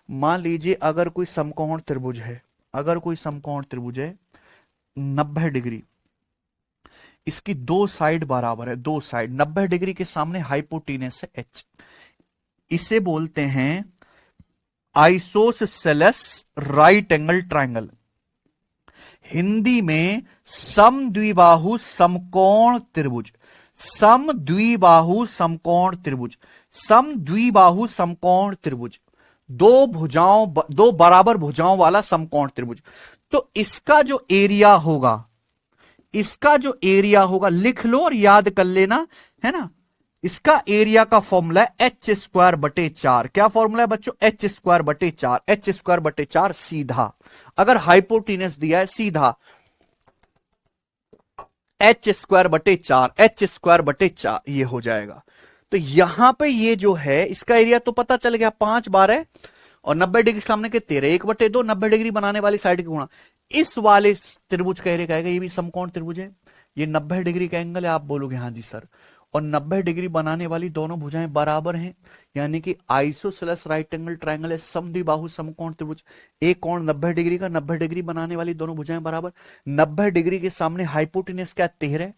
मान लीजिए अगर कोई समकोण त्रिभुज है, अगर कोई समकोण त्रिभुज है 90 डिग्री, इसकी दो साइड बराबर है, दो साइड 90 डिग्री के सामने हाइपोटेनस है H, इसे बोलते हैं isosceles right angle triangle, Hindi में समद्विबाहु समकोण त्रिभुज, समद्विबाहु समकोण त्रिभुज, समद्विबाहु समकोण त्रिभुज, दो बराबर भुजाओं वाला समकोण त्रिभुज। तो इसका जो एरिया होगा, इसका जो एरिया होगा लिख लो और याद कर लेना, है ना, इसका एरिया का फॉर्मूला है H²/4। क्या फॉर्मूला है बच्चों, H²/4, H²/4 सीधा, अगर हाइपोटेनस दिया है सीधा H²/4, H²/4 ये हो जाएगा। तो यहां पे ये जो है इसका एरिया तो पता चल गया 5 12 और 90 डिग्री सामने के 13, 1/2 90 डिग्री बनाने वाली साइड के गुणा, इस वाले त्रिभुज का एरिया कहेगा, ये भी समकोण त्रिभुज है, ये 90 डिग्री का एंगल है, आप बोलोगे हाँ जी सर, और 90 डिग्री बनाने वाली दोनों भुजाएं बराबर हैं, यानी कि आइसोसेलेस राइट एंगल ट्रायंगल है, समद्विबाहु समकोण त्रिभुज, एक कोण 90 डिग्री का, 90 डिग्री बनाने वाली दोनों भुजाएं बराबर, 90 डिग्री के सामने हाइपोटेनस क्या 13,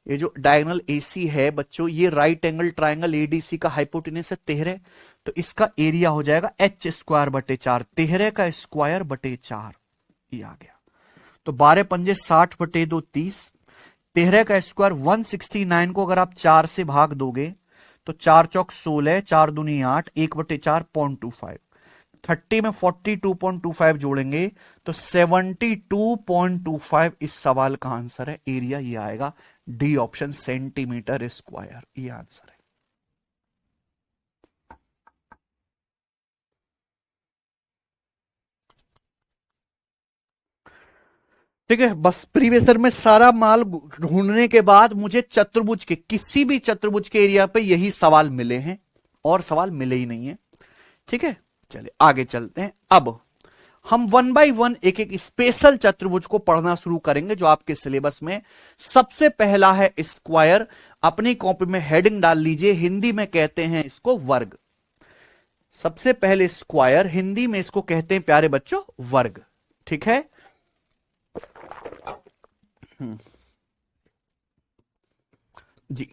ये जो डायगोनल AC है बच्चों, ये राइट एंगल ट्रायंगल ADC का हाइपोटेनस है 13, तो इसका एरिया हो जाएगा H²/4, 13 का स्क्वायर बटे 4, ये आ गया। तो 12 पंजे 60/2 30, 13 का स्क्वायर 169 को अगर आप 4 से भाग दोगे तो 4 चौक 16, 4 दूनी 8, 1/4 0.25। 30 में 42.25 जोड़ेंगे तो 72.25 इस सवाल का आंसर है। एरिया ये आएगा डी ऑप्शन, सेंटीमीटर स्क्वायर, ये आंसर है। ठीक है, बस प्रीवियसर में सारा माल ढूंढने के बाद मुझे चतुर्भुज के, किसी भी चतुर्भुज के एरिया पे यही सवाल मिले हैं, और सवाल मिले ही नहीं है। ठीक है, चलिए आगे चलते हैं। अब हम 1 बाय 1 एक एक स्पेशल चतुर्भुज को पढ़ना शुरू करेंगे जो आपके सिलेबस में। सबसे पहला है स्क्वायर। अपनी कॉपी में हेडिंग डाल लीजिए, हिंदी में कहते हैं इसको वर्ग। सबसे पहले स्क्वायर, हिंदी में इसको कहते हैं प्यारे बच्चों वर्ग। ठीक है, जी,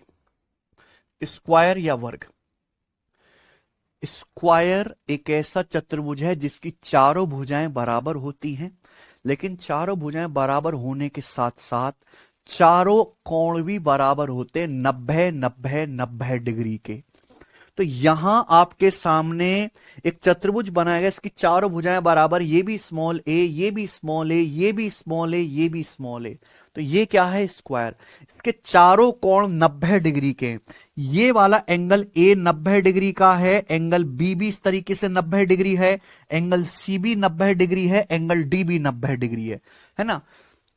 स्क्वायर या वर्ग। स्क्वायर एक ऐसा चतुर्भुज है जिसकी चारों भुजाएं बराबर होती हैं, लेकिन चारों भुजाएं बराबर होने के साथ साथ चारों कोण भी बराबर होते हैं 90 डिग्री के। तो यहां आपके सामने एक चतुर्भुज बनाया गया, इसकी चारों भुजाएं बराबर, ये भी स्मॉल ए, ये भी स्मॉल ए, ये भी स्मॉल ए, ये भी स्मॉल ए। तो ये क्या है स्क्वायर। इसके चारों कोण 90 डिग्री के। ये वाला एंगल ए 90 डिग्री का है, एंगल बी भी इस तरीके से 90 डिग्री है, एंगल सी भी 90 डिग्री है, एंगल डी भी 90 डिग्री है ना।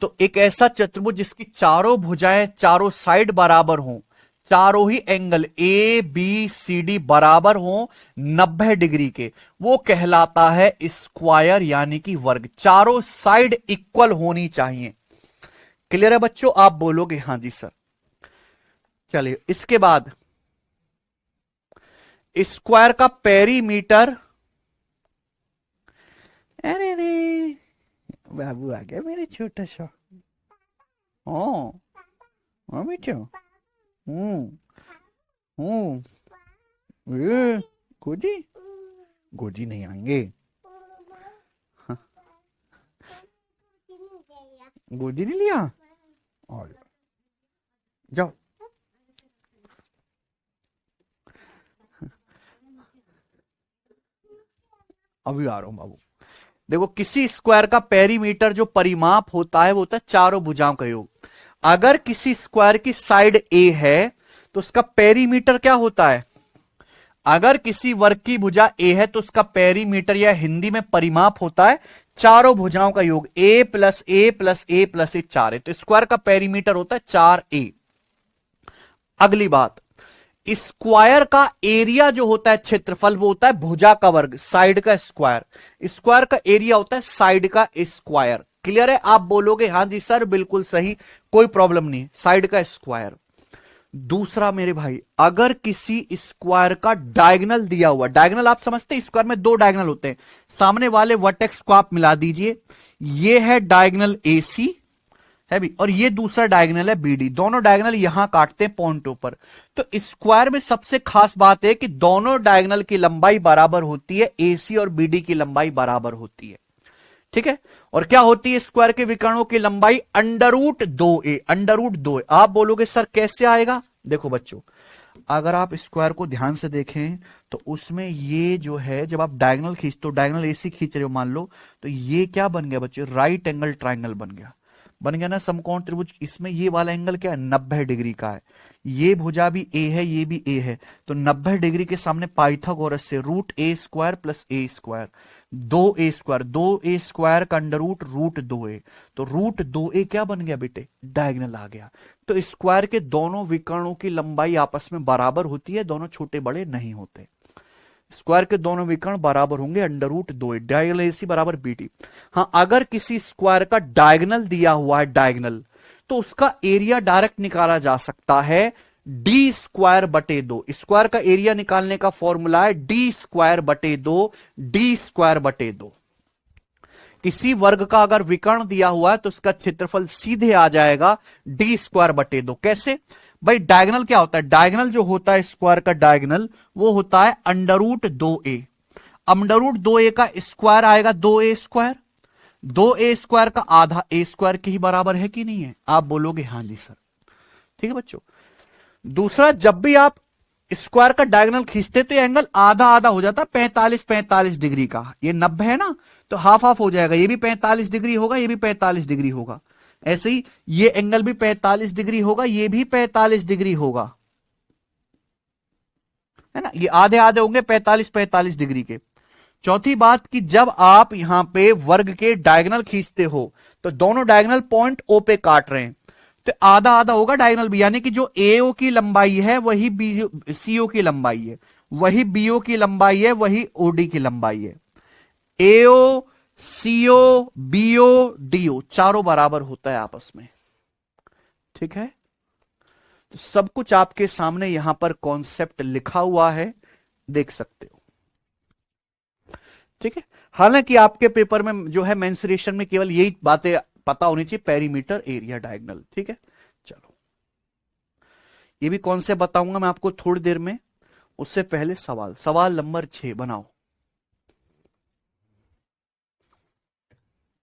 तो एक ऐसा चतुर्भुज जिसकी चारों भुजाएं, चारों साइड बराबर हों, चारों ही angle A B C D बराबर हो 90 डिग्री के, वो कहलाता है स्क्वायर यानी कि वर्ग। चारों साइड इक्वल होनी चाहिए। क्लियर है बच्चों, आप बोलोगे हां जी सर। चलिए इसके बाद स्क्वायर का पेरीमीटर, अरे रे बाबू आ गया मेरे छोटा सा। ओ बेटा, गोजी गोजी नहीं आएंगे, गोजी नहीं लिया, और जाओ। अभी आ रहा हूं बाबू। देखो, किसी स्क्वायर का पेरीमीटर जो परिमाप होता है वो होता है चारों भुजाओं का योग। अगर किसी स्क्वायर की साइड ए है तो उसका पेरीमीटर क्या होता है। अगर किसी वर्ग की भुजा ए है तो उसका पेरीमीटर या हिंदी में परिमाप होता है चारों भुजाओं का योग। ए प्लस ए प्लस ए प्लस ए 4 है, तो स्क्वायर का पेरीमीटर होता है 4a। अगली बात, स्क्वायर का एरिया जो होता है, क्षेत्रफल, वो होता है भुजा का वर्ग, साइड का स्क्वायर। स्क्वायर का एरिया होता है साइड का स्क्वायर। क्लियर है, आप बोलोगे हां जी सर बिल्कुल सही, कोई प्रॉब्लम नहीं, साइड का स्क्वायर। दूसरा मेरे भाई, अगर किसी स्क्वायर का डायगोनल दिया हुआ, डायगोनल आप समझते हैं, स्क्वायर में दो डायगोनल होते हैं, सामने वाले वर्टेक्स को आप मिला दीजिए, ये है डायगोनल AC है भी, और ये दूसरा डायगोनल है BD। दोनों डायगोनल यहां काटते हैं पॉइंटों पर। तो स्क्वायर में सबसे खास बात है कि दोनों डायगोनल की लंबाई बराबर होती है, AC और BD की लंबाई बराबर होती है। ठीक है, और क्या होती है स्क्वायर के विकर्णों की लंबाई, √2a, √2a। आप बोलोगे सर कैसे आएगा। देखो बच्चों, अगर आप स्क्वायर को ध्यान से देखें तो उसमें ये जो है, जब आप डायगोनल खींचते हो, डायगोनल AC खींच रहे हो मान लो, तो ये क्या बन गया बच्चों, राइट एंगल ट्राइंगल बन गया ना समकोण त्रिभुज। इसमें ये वाला एंगल क्या है, 90 डिग्री का है। ये भुजा भी A है, ये भी A है, तो 90 डिग्री के सामने पाइथागोरस से √a² plus a², 2a², 2a² का √2a, तो √2a क्या बन गया बेटे, डायगोनल आ गया। तो स्क्वायर के दोनों विकर्णों की लंबाई आपस में बराबर होती है, दोनों छोटे बड़े नहीं होते। स्क्वायर के दोनों विकर्ण बराबर होंगे, √2a, डायगोनल AC बराबर BD। हां, अगर किसी स्क्वायर का डायगोनल दिया हुआ है, डायगोनल, तो उसका एरिया डायरेक्ट निकाला जा सकता है D²/2। स्क्वायर का एरिया निकालने का फॉर्मूला है D²/2, D²/2। किसी वर्ग का अगर विकर्ण दिया हुआ है तो उसका क्षेत्रफल सीधे आ जाएगा D²/2। कैसे भाई, डायगोनल क्या होता है, डायगोनल जो होता है स्क्वायर का डायगोनल, वो होता है √2a। √2a का स्क्वायर आएगा 2a², 2a² का आधा a² के ही बराबर है कि नहीं है। आप बोलोगे हां जी सर। ठीक है बच्चों। दूसरा, जब भी आप स्क्वायर का डायगोनल खींचते तो ये एंगल आधा आधा हो जाता, 45 डिग्री का। ये 90 है ना, तो हाफ हाफ हो जाएगा, ये भी 45 डिग्री होगा, ये भी 45 डिग्री होगा। ऐसे ही ये एंगल भी 45 डिग्री होगा, ये भी 45 डिग्री होगा, है ना। ये आधे आधे होंगे 45 डिग्री के। चौथी बात कि जब आप यहां पे वर्ग के डायगोनल खींचते हो तो दोनों डायगोनल पॉइंट ओ पे काट रहे हैं, तो आधा आधा होगा डायगोनल भी, यानी कि जो एओ की लंबाई है वही सीओ की लंबाई है, वही बीओ की लंबाई है, वही ओडी की लंबाई है। एओ, सीओ, बीओ, डीओ चारों बराबर होता है आपस में, ठीक है। तो सब कुछ आपके सामने यहां पर कॉन्सेप्ट लिखा हुआ है, देख सकते हो, ठीक है। हालांकि आपके पेपर में जो है मेंसुरेशन में केवल यही बातें पता होनी चाहिए, पेरीमीटर, एरिया, डायगोनल, ठीक है। चलो, ये भी कॉन्सेप्ट बताऊंगा मैं आपको थोड़ी देर में। उससे पहले सवाल नंबर 6 बनाओ,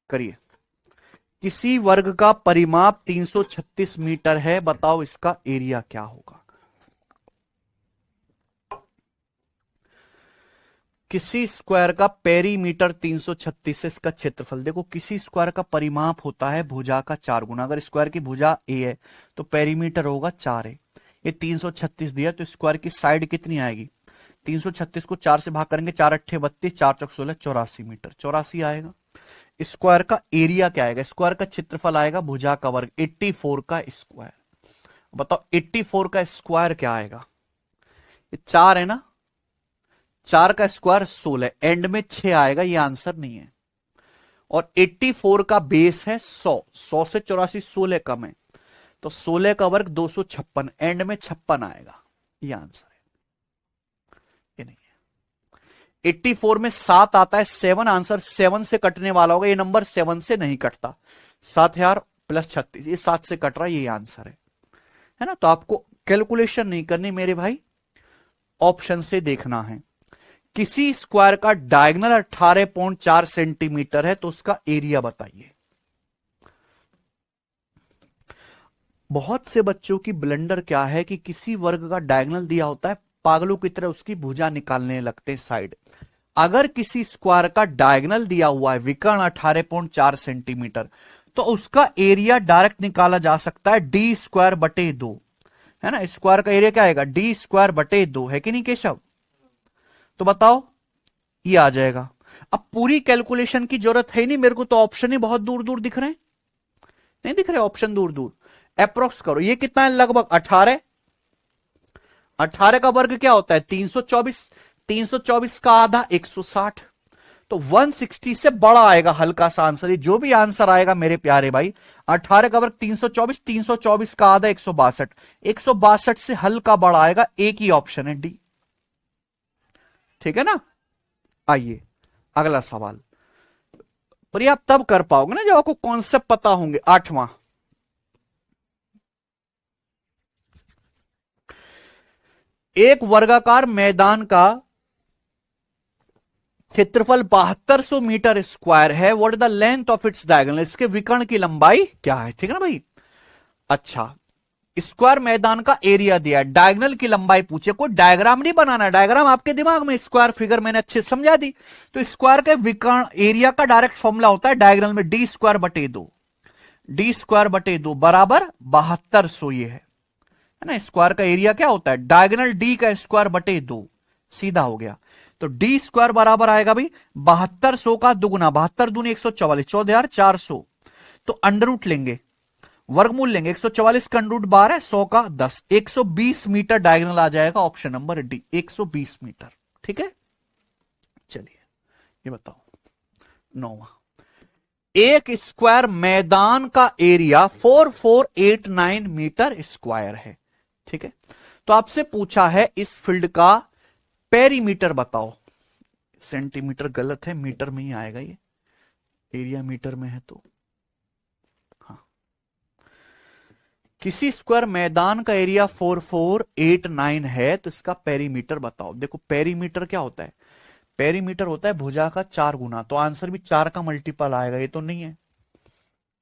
करिए। किसी वर्ग का परिमाप 336 मीटर है, बताओ इसका एरिया क्या होगा। किसी स्क्वायर का पेरीमीटर 336 है, इसका क्षेत्रफल देखो। किसी स्क्वायर का परिमाप होता है भुजा का 4 गुना। अगर स्क्वायर की भुजा ए है तो पेरीमीटर होगा 4 है। ये 336 दिया तो स्क्वायर की साइड कितनी आएगी, 336 को 4 से भाग करेंगे, 4 अट्ठे 32, 4 चौक 16, 84 मीटर, 84 आएगा। स्क्वायर का एरिया क्या आएगा, स्क्वायर का क्षेत्रफल आएगा भुजा का वर्ग 84 का स्क्वायर। बताओ 84 का स्क्वायर क्या आएगा, ये 4 है ना, 4 का स्क्वायर 16, एंड में 6 आएगा, ये आंसर नहीं है। और 84 का बेस है 100, 100 से 84 16 कम है, तो 16 का वर्ग 256, एंड में 56 आएगा, ये आंसर है, ये नहीं है। 84 में 7 आता है, 7 आंसर 7 से कटने वाला होगा, ये नंबर 7 से नहीं कटता, 7000 प्लस 36, ये 7 से कट रहा है, ये आंसर है ना। तो आपको कैलकुलेशन नहीं करनी मेरे भाई, ऑप्शन से देखना है। किसी स्क्वायर का डायगोनल 18.4 सेंटीमीटर है तो उसका एरिया बताइए। बहुत से बच्चों की ब्लंडर क्या है कि किसी वर्ग का डायगोनल दिया होता है, पागलों की तरह उसकी भुजा निकालने लगते हैं साइड। अगर किसी स्क्वायर का डायगोनल दिया हुआ है विकर्ण 18.4 सेंटीमीटर, तो उसका एरिया डायरेक्ट निकाला जा सकता है डी स्क्वायर बटे 2, है ना। स्क्वायर का एरिया क्या आएगा, डी स्क्वायर बटे 2, है कि नहीं केशव। तो बताओ, ये आ जाएगा। अब पूरी कैलकुलेशन की जरूरत है नहीं मेरे को, तो ऑप्शन ही बहुत दूर दूर दिख रहे हैं, नहीं दिख रहे ऑप्शन दूर दूर। अप्रोक्स करो, ये कितना है, लगभग 18। 18 का वर्ग क्या होता है 324, 324 का आधा 160, तो 160 से बड़ा आएगा हल्का सा आंसर। ये जो भी आंसर आएगा मेरे प्यारे भाई, 18 का वर्ग 324, 324 का आधा 162, 162 से हल्का बड़ा आएगा, एक ही ऑप्शन है डी, ठीक है ना। आइए अगला सवाल, पर ये आप तब कर पाओगे ना जब आपको कॉन्सेप्ट पता होंगे। 8वां, एक वर्गाकार मैदान का क्षेत्रफल 7200 मीटर स्क्वायर है, what is the length of its diagonal, इसके विकर्ण की लंबाई क्या है, ठीक है ना भाई। अच्छा, स्क्वायर मैदान का एरिया दिया है, डायगोनल की लंबाई पूछे, कोई डायग्राम नहीं बनाना, डायग्राम आपके दिमाग में, स्क्वायर फिगर मैंने अच्छे समझा दी। तो स्क्वायर के विकर्ण एरिया का डायरेक्ट फॉर्मूला होता है डायगोनल में डी स्क्वायर बटे 2, डी स्क्वायर बटे 2 बराबर 7200, ये है ना। स्क्वायर का एरिया क्या होता है, डायगोनल डी का स्क्वायर बटे 2, सीधा हो गया। तो डी स्क्वायर बराबर आएगा भाई 7200 का दुगुना, 72 दूनी 144, 14400, तो अंडर रूट लेंगे, वर्गमूल लेंगे, 144 का अंडर रूट 12, 100 का 10, 120 मीटर डायगोनल आ जाएगा, ऑप्शन नंबर डी 120 मीटर, ठीक है। चलिए ये बताओ 9वां, एक स्क्वायर मैदान का एरिया 4489 मीटर स्क्वायर है, ठीक है। तो आपसे पूछा है इस फील्ड का पेरीमीटर बताओ, सेंटीमीटर गलत है, मीटर में ही आएगा ये, एरिया मीटर में है तो हाँ। किसी स्क्वायर मैदान का एरिया 4489 है तो इसका पेरीमीटर बताओ। देखो पेरीमीटर क्या होता है, पेरीमीटर होता है भुजा का 4 गुना, तो आंसर भी 4 का मल्टीपल आएगा, ये तो नहीं है,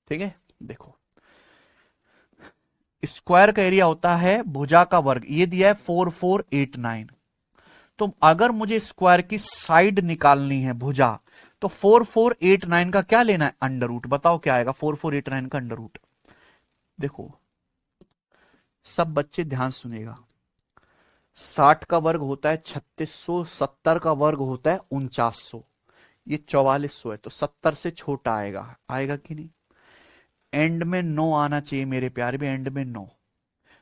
ठीक है। देखो स्क्वायर का एरिया होता है भुजा का वर्ग, ये दिया है 4489। तो अगर मुझे स्क्वायर की साइड निकालनी है भुजा, तो 4489 का क्या लेना है, अंडर रूट। बताओ क्या आएगा 4489 का अंडर रूट। देखो सब बच्चे ध्यान सुनेगा, 60 का वर्ग होता है 3600, 70 का वर्ग होता है 4900, ये 4400 है, तो 70 से छोटा आएगा, आएगा कि नहीं। एंड में 9 आना चाहिए मेरे प्यारे भी, एंड में 9।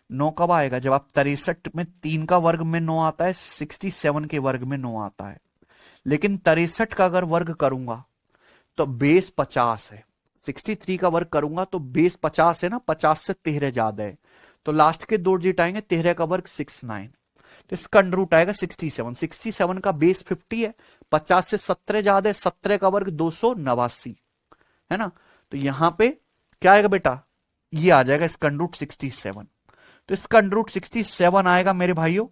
9 कब आएगा, जब आप 63 में 3 का वर्ग में 9 आता है, 67 के वर्ग में 9 आता है। लेकिन 63 का अगर वर्ग करूंगा तो बेस 50 है, 63 का वर्ग करूंगा तो बेस 50 है ना, 50 से 13 ज्यादा है, तो लास्ट के 2 डिजिट आएंगे, 13 का वर्ग 69, तो इसका अंडर रूट आएगा 67। 67 का बेस 50 है, 50 से 17 ज्यादा है, 17 का वर्ग 289 है ना। तो यहां पे क्या आएगा बेटा, ये आ जाएगा इसका अंडर रूट 67। तो इसका अंडर रूट 67 आएगा मेरे भाइयों।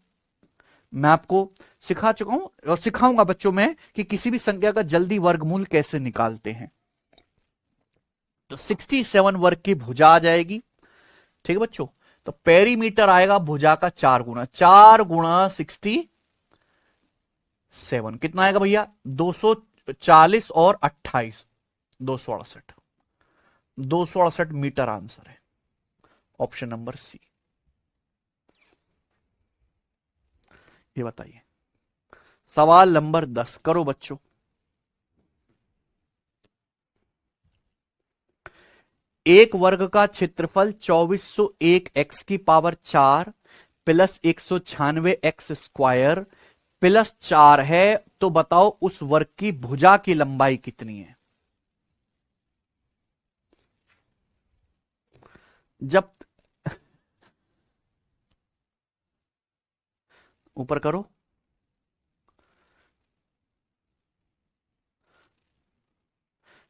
मैं आपको सिखा चुका हूं और सिखाऊंगा बच्चों में कि किसी भी संख्या का जल्दी वर्गमूल कैसे निकालते हैं। तो 67 वर्ग की भुजा आ जाएगी, ठीक है बच्चों। तो पेरीमीटर आएगा भुजा का 4 गुना, 4 गुणा 67 कितना आएगा भैया, 240 और 28, 268, 268 मीटर आंसर है, ऑप्शन नंबर सी। ये बताइए सवाल नंबर 10 करो बच्चों। एक वर्ग का क्षेत्रफल 2401 एक्स की power 4 plus 196 x square plus 4 है, तो बताओ उस वर्ग की भुजा की लंबाई कितनी है। जब ऊपर करो,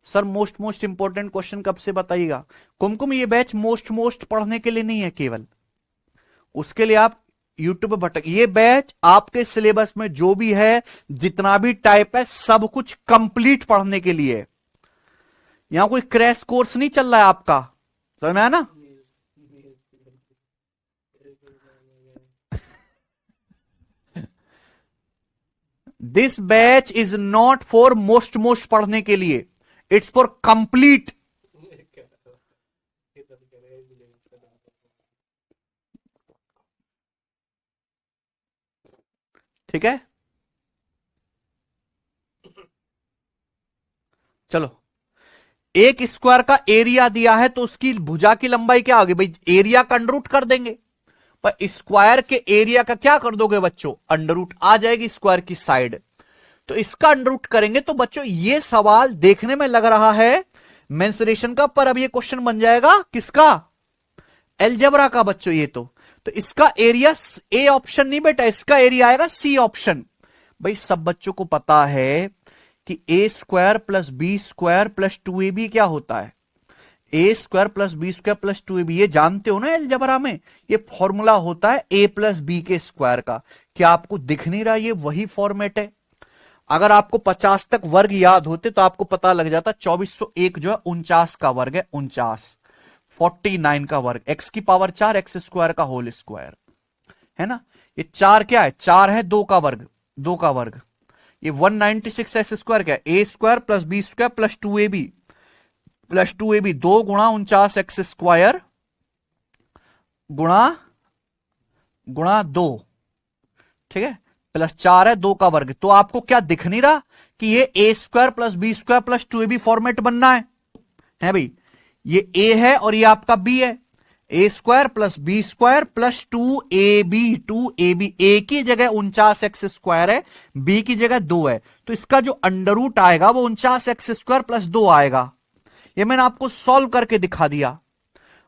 सर मोस्ट इंपॉर्टेंट क्वेश्चन कब से बताइएगा। कुमकुम ये बैच मोस्ट पढ़ने के लिए नहीं है, केवल उसके लिए आप यूट्यूब पे भटक, ये बैच आपके सिलेबस में जो भी है, जितना भी टाइप है, सब कुछ कंप्लीट पढ़ने के लिए। यहां कोई क्रैश कोर्स नहीं चल रहा है आपका, समझ में आया ना। This batch is not for most पढ़ने के लिए, इट्स फॉर कंप्लीट। ठीक है, चलो। एक स्क्वायर का एरिया दिया है तो उसकी भुजा की लंबाई क्या होगी भाई, एरिया का अंडर रूट कर देंगे, पर स्क्वायर के एरिया का क्या कर दोगे बच्चों, अंडर रूट आ जाएगी स्क्वायर की साइड, तो इसका अंडर रूट करेंगे। तो बच्चों ये सवाल देखने में लग रहा है मेंसुरेशन का, पर अब ये क्वेश्चन बन जाएगा किसका, अलजेब्रा का बच्चों ये तो इसका एरिया ए ऑप्शन नहीं बेटा, इसका एरिया आएगा सी ऑप्शन। भाई सब बच्चों को पता है कि A square plus B square plus 2ab क्या होता है, A square plus B square plus 2ab, ये जानते हो ना अलजेब्रा में, ये फॉर्मूला होता है ए प्लस बी के स्क्वायर का। क्या आपको दिख नहीं रहा, ये वही फॉर्मेट है। अगर आपको 50 तक वर्ग याद होते तो आपको पता लग जाता 2401 जो है 49 का वर्ग है, 49, 49 का वर्ग, एक्स की पावर 4 एक्स स्क्वायर का होल स्क्वायर है ना। ये 4 क्या है, 4 है 2 का वर्ग, 2 का वर्ग, ये 196 एक्स स्क्वायर क्या है, A square plus B square plus 2ab plus 2ab, 2 गुणा 49 एक्स स्क्वायर गुणा गुणा 2, ठीक है, प्लस 4 है 2 का वर्ग। तो आपको क्या दिख नहीं रहा कि ये A square plus B square plus 2ab format बनना है भाई, ये ए है और ये आपका बी है, A square plus B square plus 2ab, A की जगह 49 एक्स स्क्वायर है, बी की जगह 2 है, तो इसका जो अंडर रूट आएगा वो 49 एक्स स्क्वायर प्लस 2 आएगा। ये मैंने आपको सॉल्व करके दिखा दिया।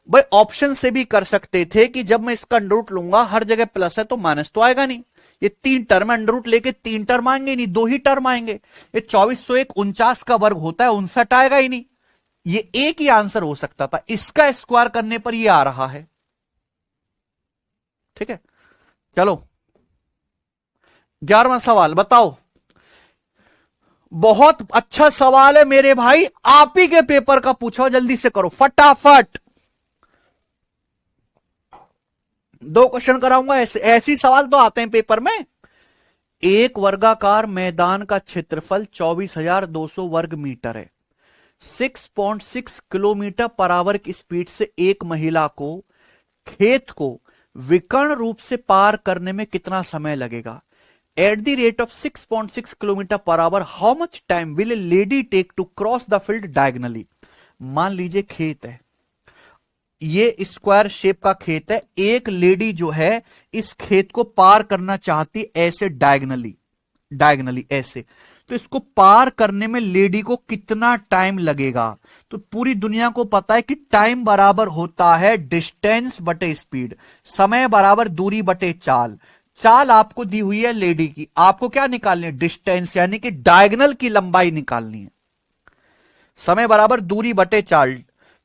भाई ऑप्शन से भी कर सकते थे कि जब मैं इसका अंडर रूट लूंगा हर जगह प्लस है तो माइनस तो आएगा नहीं, ये 3 टर्म अंडर रूट लेके 3 टर्म आएंगे नहीं, 2 ही टर्म आएंगे। ये 2401 49 का वर्ग होता है, 59 आएगा ही नहीं, ये एक ही आंसर हो सकता था, इसका स्क्वायर करने पर ये आ रहा है। ठीक है, चलो 11वां सवाल बताओ। बहुत अच्छा सवाल है मेरे भाई, आप ही के पेपर का पूछा, जल्दी से करो फटाफट। 2 क्वेश्चन कराऊंगा, ऐसी सवाल तो आते हैं पेपर में। एक वर्गाकार मैदान का क्षेत्रफल 24,200 वर्ग मीटर है। 6.6 किलोमीटर पर आवर की स्पीड से एक महिला को खेत को विकर्ण रूप से पार करने में कितना समय लगेगा? At the rate of 6.6 kilometre per hour how much time will a lady take to cross the field diagonally? मान लीजिए खेत है, ये स्क्वायर शेप का खेत है, एक लेडी जो है इस खेत को पार करना चाहती ऐसे डायगनली ऐसे, तो इसको पार करने में लेडी को कितना टाइम लगेगा? तो पूरी दुनिया को पता है कि टाइम बराबर होता है डिस्टेंस बटे स्पीड, समय बराबर दूरी बटे चाल। चाल आपको दी हुई है लेडी की, आपको क्या निकालनी है? डिस्टेंस, यानी कि डायगनल की लंबाई निकालनी है। समय बराबर दूरी बटे चाल,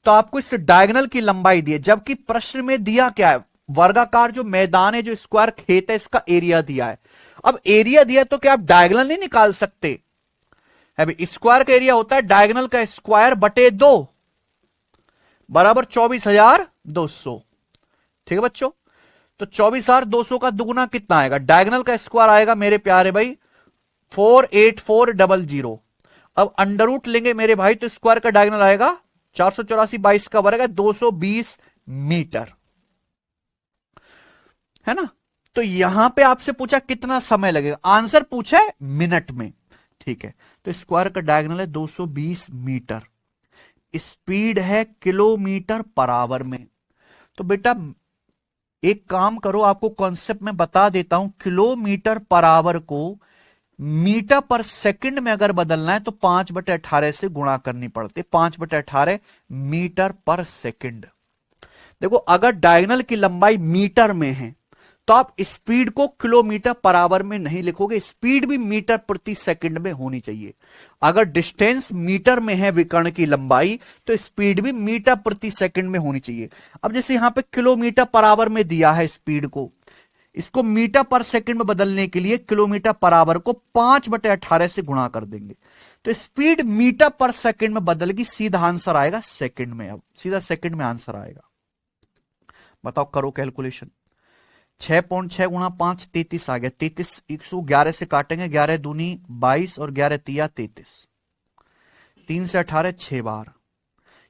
तो आपको इस डायगनल की लंबाई दी है, जबकि प्रश्न में दिया क्या है? वर्गाकार जो मैदान है, जो स्क्वायर खेत है, इसका एरिया दिया है। अब एरिया दिया तो क्या आप डायगनल नहीं निकाल सकते? अभी स्क्वायर का एरिया होता है डायगनल का स्क्वायर बटे 2 बराबर 24,200। ठीक है बच्चों, तो 24,200 का दुगुना कितना आएगा? डायगनल का स्क्वायर आएगा मेरे प्यारे भाई 48400। अब अंडर रूट लेंगे मेरे भाई, तो स्क्वायर का डायगनल आएगा 484, 22 का वर्ग है 220 मीटर, है ना। तो यहां पे आपसे पूछा कितना समय लगेगा, आंसर पूछा है मिनट में। ठीक है, तो स्क्वायर का डायगोनल है 220 मीटर, स्पीड है किलोमीटर पर आवर में। तो बेटा एक काम करो, आपको कॉन्सेप्ट में बता देता हूं, किलोमीटर पर आवर को मीटर पर सेकंड में अगर बदलना है तो 5/18 से गुणा करनी पड़ती है। 5/18 मीटर पर सेकंड। देखो अगर डायगोनल की लंबाई मीटर में है तो आप स्पीड को किलोमीटर पर आवर में नहीं लिखोगे, स्पीड भी मीटर प्रति सेकंड में होनी चाहिए। अगर डिस्टेंस मीटर में है विकर्ण की लंबाई, तो स्पीड भी मीटर प्रति सेकंड में होनी चाहिए। अब जैसे यहां पे किलोमीटर पर आवर में दिया है स्पीड को, इसको मीटर पर सेकंड में बदलने के लिए किलोमीटर पर आवर को 5/18 से गुणा कर देंगे, तो स्पीड मीटर पर सेकंड में बदलेगी, सीधा आंसर आएगा सेकंड में। अब सीधा सेकंड में आंसर आएगा। बताओ, करो कैलकुलेशन। 6.6 गुणा 5 33 आ गया। 33 111 से काटेंगे, 11 दूनी 22 और 11 तिया 33, 3 से 18 6 बार,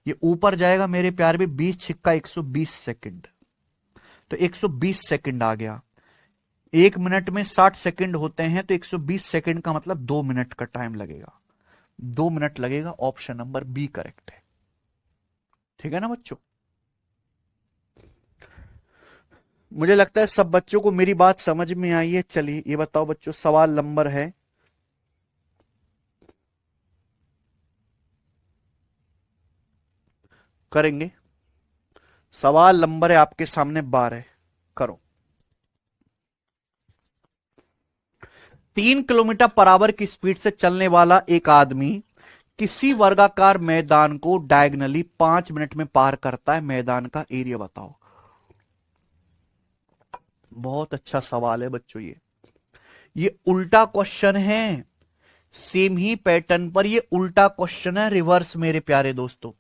ये ऊपर जाएगा मेरे प्यारे में 20 छिक्का 120 सेकंड, तो 120 सेकंड आ गया। 1 मिनट में 60 सेकंड होते हैं, तो 120 सेकंड का मतलब 2 मिनट का टाइम लगेगा, 2 मिनट लगेगा। ऑप्शन नंबर बी करेक्ट है। ठीक है ना बच्चों, मुझे लगता है सब बच्चों को मेरी बात समझ में आई है। चलिए ये बताओ बच्चों, सवाल नंबर है करेंगे, सवाल नंबर है आपके सामने 12, करो। 3 किलोमीटर पर आवर की स्पीड से चलने वाला एक आदमी किसी वर्गाकार मैदान को डायगनली 5 मिनट में पार करता है, मैदान का एरिया बताओ। बहुत अच्छा सवाल है बच्चों, ये उल्टा क्वेश्चन है, सेम ही पैटर्न पर ये उल्टा क्वेश्चन है, रिवर्स मेरे प्यारे दोस्तों।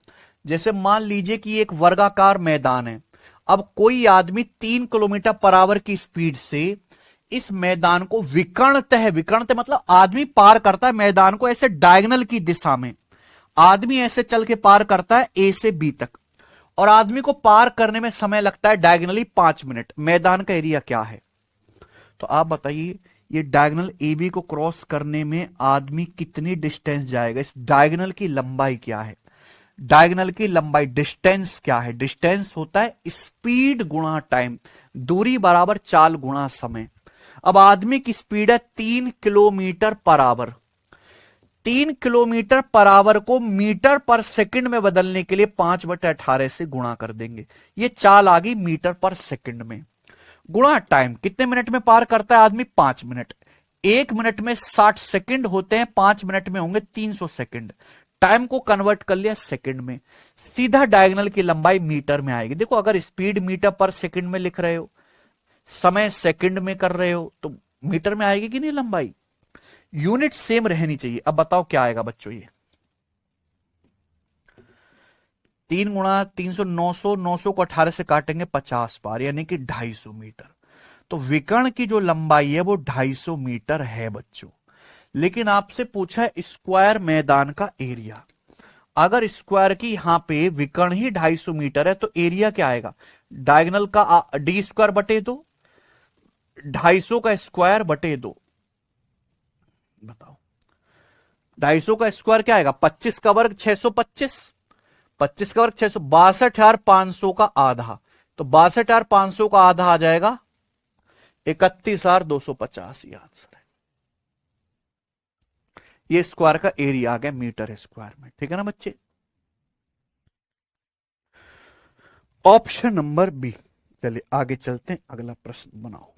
जैसे मान लीजिए कि एक वर्गाकार मैदान है, अब कोई आदमी 3 किलोमीटर पर आवर की स्पीड से इस मैदान को विकर्णतः मतलब आदमी पार करता है मैदान को ऐसे डायगोनल की दिशा में, आदमी ऐसे चल के पार करता है ए से बी तक, और आदमी को पार करने में समय लगता है डायगोनली 5 मिनट। मैदान का एरिया क्या है? तो आप बताइए, ये डायगोनल ए बी को क्रॉस करने में आदमी कितनी डिस्टेंस जाएगा? इस डायगोनल की लंबाई क्या है? डायगोनल की लंबाई डिस्टेंस क्या है? डिस्टेंस होता है स्पीड गुणा टाइम, दूरी बराबर चाल गुणा समय। अब आदमी की स्पीड है 3 kilometre per our, 3 kilometre per our को मीटर पर सेकंड में बदलने के लिए 5/18 से गुणा कर देंगे, ये चाल आ गई मीटर पर सेकंड में। गुणा टाइम, कितने मिनट में पार करता है आदमी? 5 मिनट। 1 मिनट में 60 सेकंड होते हैं, 5 मिनट में होंगे 300 सेकंड। टाइम को कन्वर्ट कर लिया सेकंड में, सीधा डायगोनल की लंबाई मीटर में आएगी। देखो अगर स्पीड मीटर पर सेकंड में लिख रहे हो, समय सेकंड में कर रहे हो, तो मीटर में आएगी कि नहीं लंबाई? यूनिट सेम रहनी चाहिए। अब बताओ क्या आएगा बच्चों, ये 3 × 300 900, 900 को 18 से काटेंगे 50 बार, यानी कि 250 मीटर। तो विकर्ण की जो लंबाई है वो 250 मीटर है बच्चों। लेकिन आपसे पूछा है स्क्वायर मैदान का एरिया। अगर स्क्वायर की यहां पे विकर्ण ही 250 मीटर है तो एरिया क्या आएगा? डायगोनल का डी स्क्वायर बटे 2, 250 का स्क्वायर बटे 2। बताओ 250 का स्क्वायर क्या आएगा? 25 का वर्ग 625, 25 का वर्ग 600, 62,500 का आधा। तो 62,500 का आधा आ जाएगा 31,250। ये आंसर है। ये स्क्वायर का एरिया आ गया मीटर स्क्वायर में। ठीक है ना बच्चे? Option number B. चलिए आगे चलते हैं, अगला प्रश्न बनाओ।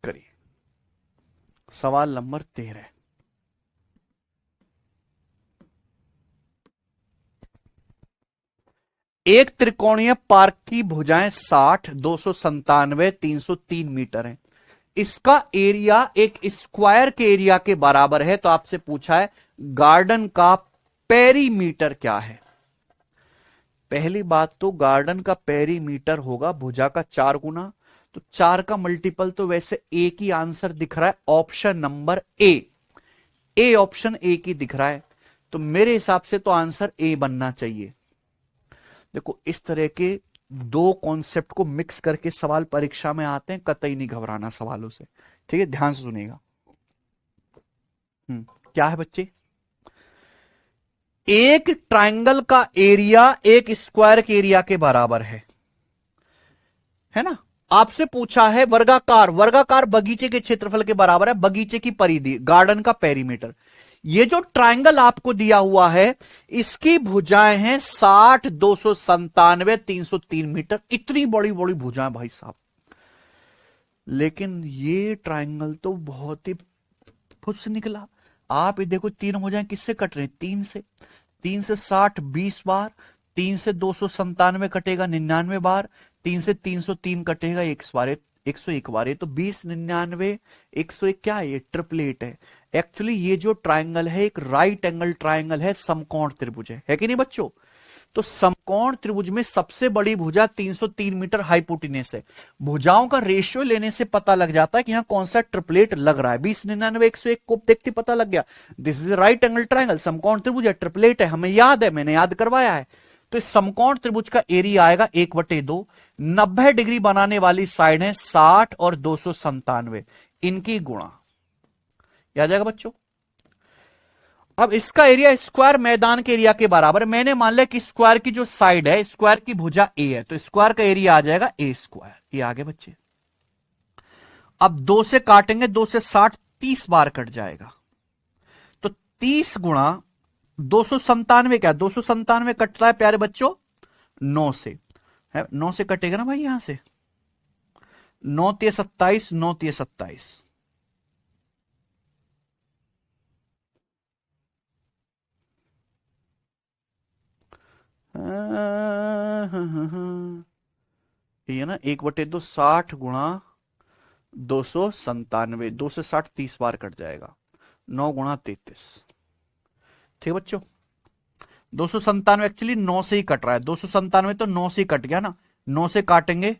करिए सवाल नंबर 13। एक त्रिकोणीय पार्क की भुजाएं 60, 297, 303 मीटर है। इसका एरिया एक स्क्वायर के एरिया के बराबर है। तो आपसे पूछा है गार्डन का पेरीमीटर क्या है। पहली बात तो गार्डन का पेरीमीटर होगा भुजा का 4 गुना। तो 4 का मल्टीपल तो वैसे एक ही आंसर दिख रहा है, option number A option A की दिख रहा है। तो मेरे हिसाब से तो आंसर ए बनना चाहिए। देखो इस तरह के दो कॉन्सेप्ट को मिक्स करके सवाल परीक्षा में आते हैं, कतई नहीं घबराना सवालों से। ठीक है, ध्यान से सुनिएगा। क्या है बच्चे? एक ट्रायंगल का एरिया एक स्क्वायर के एरिया के बराबर है ना। आपसे पूछा है वर्गाकार, वर्गाकार बगीचे के क्षेत्रफल के बराबर है, बगीचे की परिधि, गार्डन का पेरीमीटर। ये जो ट्रायंगल आपको दिया हुआ है इसकी भुजाएं हैं 60, 297, 303 मीटर। इतनी बड़ी बड़ी भुजाएं भाई साहब। लेकिन ये ट्रायंगल तो बहुत ही खुद से निकला। आप ये देखो तीन भुजाएं किससे कट रहे हैं? 3 से। 3 से 60 20 बार, 3 से 297 कटेगा 99 बार, 3 से 303 कटेगा 101 बार। ये तो 20 99 101 क्या है? ये ट्रिपलेट है। एक्चुअली ये जो ट्रायंगल है एक राइट एंगल ट्रायंगल है, समकोण त्रिभुज है कि नहीं बच्चों? तो समकोण त्रिभुज में सबसे बड़ी भुजा 303 मीटर हाइपोटेन्यूस है। भुजाओं का रेशियो लेने से पता लग जाता है कि यहां कौन सा ट्रिपलेट लग रहा है। 20 99 101 को देखते पता लग गया this is right angle triangle, समकोण त्रिभुज है, ट्रिपलेट है, हमें याद है, मैंने याद करवाया है। तो इस समकोण त्रिभुज का एरिया आएगा 1/2। 90 डिग्री बनाने वाली साइड है 60 और 297, इनकी गुणा। याद जाएगा बच्चों? अब इसका एरिया स्क्वायर मैदान के एरिया के बराबर है। मैंने मान लिया कि स्क्वायर की जो साइड है, स्क्वायर की भुजा ए है, तो स्क्वायर का एरिया आ जाएगा ए स्क्वायर। ये आगे बच्चे। अब 2 से काटेंगे, 2 से 60 30 बार कट जाएगा। तो 30 गुणा 297 क्या? 297 कटता है प्यारे बच्चों 9 से है, 9 से कटेगा ना भाई यहां से। 9 × 27, 9 × 27। ये ना 1/2 60 गुणा 297, 2 से 60 30 बार कट जाएगा, 9 गुणा 33। ठीक है बच्चों? 297 एक्चुअली 9 से ही कट रहा है, 297 तो 9 से ही कट गया ना। 9 से काटेंगे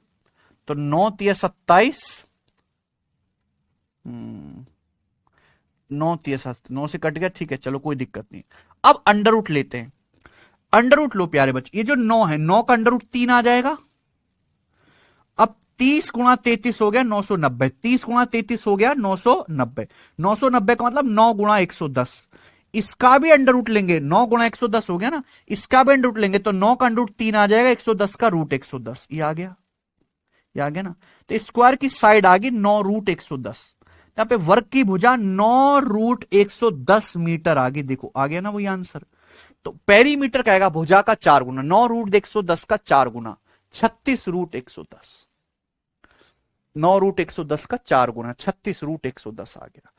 तो 9 × 27, 9 × 7, 9 से कट गया। ठीक है चलो कोई दिक्कत नहीं। अब अंडर रूट लेते हैं। अंडर रूट लो प्यारे बच्चे। ये जो 9 है 9 का अंडर रूट 3 आ जाएगा। अब 30 गुणा 33 हो गया 990, 30 गुणा 33 हो गया 990। 990 का मतलब 9 गुणा 110। इसका भी अंडर रूट लेंगे, 9 गुणा 110 हो गया ना, इसका भी अंडर रूट लेंगे तो 9 का अंडर रूट 3 आ जाएगा, 110 का रूट 110। ये आ गया, ये आ गया ना। तो स्क्वायर की साइड आ गई 9 रूट 110। यहां पे वर्ग की भुजा 9 रूट 110 मीटर आ गई। देखो आ गया ना वही आंसर। तो पेरीमीटर क्या आएगा? भुजा का 4 गुना, 9 रूट 110 का 4 गुना 36 रूट 110। 9 रूट 110 का 4 गुना 36 रूट 110 आ गया।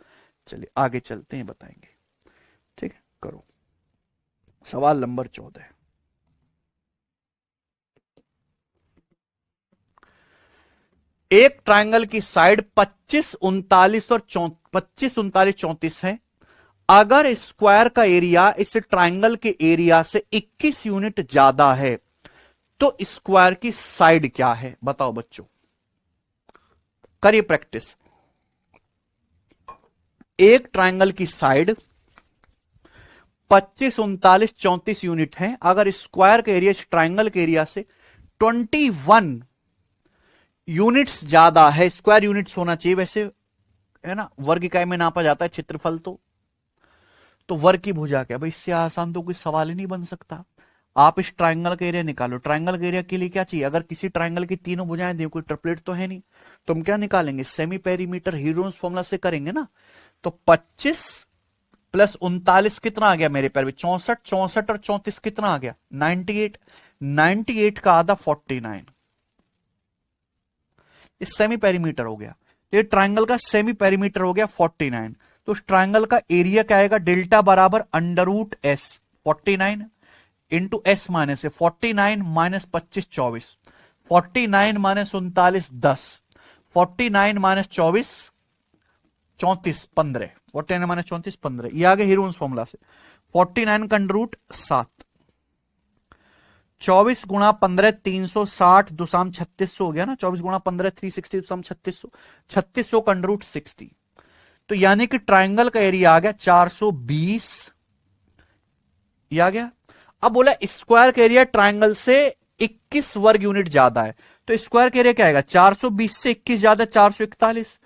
चलिए आगे चलते हैं, बताएंगे। ठीक है, करो सवाल नंबर 14। एक ट्रायंगल की साइड 25, 39 और 25, 39, 34 है। अगर स्क्वायर का एरिया इस ट्रायंगल के एरिया से 21 यूनिट ज्यादा है तो स्क्वायर की साइड क्या है? बताओ बच्चों, करिए प्रैक्टिस। एक ट्रायंगल की साइड 25, 39, 34 यूनिट है। अगर स्क्वायर का एरिया इस ट्रायंगल के एरिया से 21 यूनिट्स ज्यादा है, स्क्वायर यूनिट्स होना चाहिए वैसे, है ना, वर्ग इकाई में नापा जाता है क्षेत्रफल, तो वर्ग की भुजा क्या भाई, इससे आसान तो कोई सवाल ही नहीं बन सकता। आप इस ट्रायंगल का एरिया निकालो। ट्रायंगल के एरिया के लिए क्या चाहिए? अगर किसी ट्रायंगल की तीनों भुजाएं दें, कोई ट्रिपलेट तो है नहीं, तो हम क्या निकालेंगे? सेमी पेरीमीटर हीरोन्स फॉर्मूला से करेंगे ना। तो 25 प्लस 39 कितना आ गया मेरे पैर में? 64, 64 और 34 कितना आ गया? 98, 98 का आधा 49, ये सेमी पेरीमीटर हो गया। ये ट्रायंगल का सेमी पेरीमीटर हो गया 49। तो उस ट्रायंगल का एरिया क्या आएगा? डेल्टा बराबर √s 49 इंटू एस माइनस है 49 माइनस 25 24, 49 माइनस 39 10, 49 माइनस 24 34 15, 49 माइनस 34 15, ये आ गया हीरोन्स फॉर्मूला से। 49 का अंडर रूट 7, 24 गुणा 15 360 दुसाम 3600 हो गया ना। 24 गुणा 15 360 दुसाम 3600, 3600 का अंडर रूट 60। तो यानी कि ट्रायंगल का एरिया आ गया 420, ये आ गया। अब बोला स्क्वायर का एरिया ट्रायंगल से 21 वर्ग यूनिट ज्यादा है, तो स्क्वायर का एरिया क्या आएगा? 420 से 21 ज्यादा 441,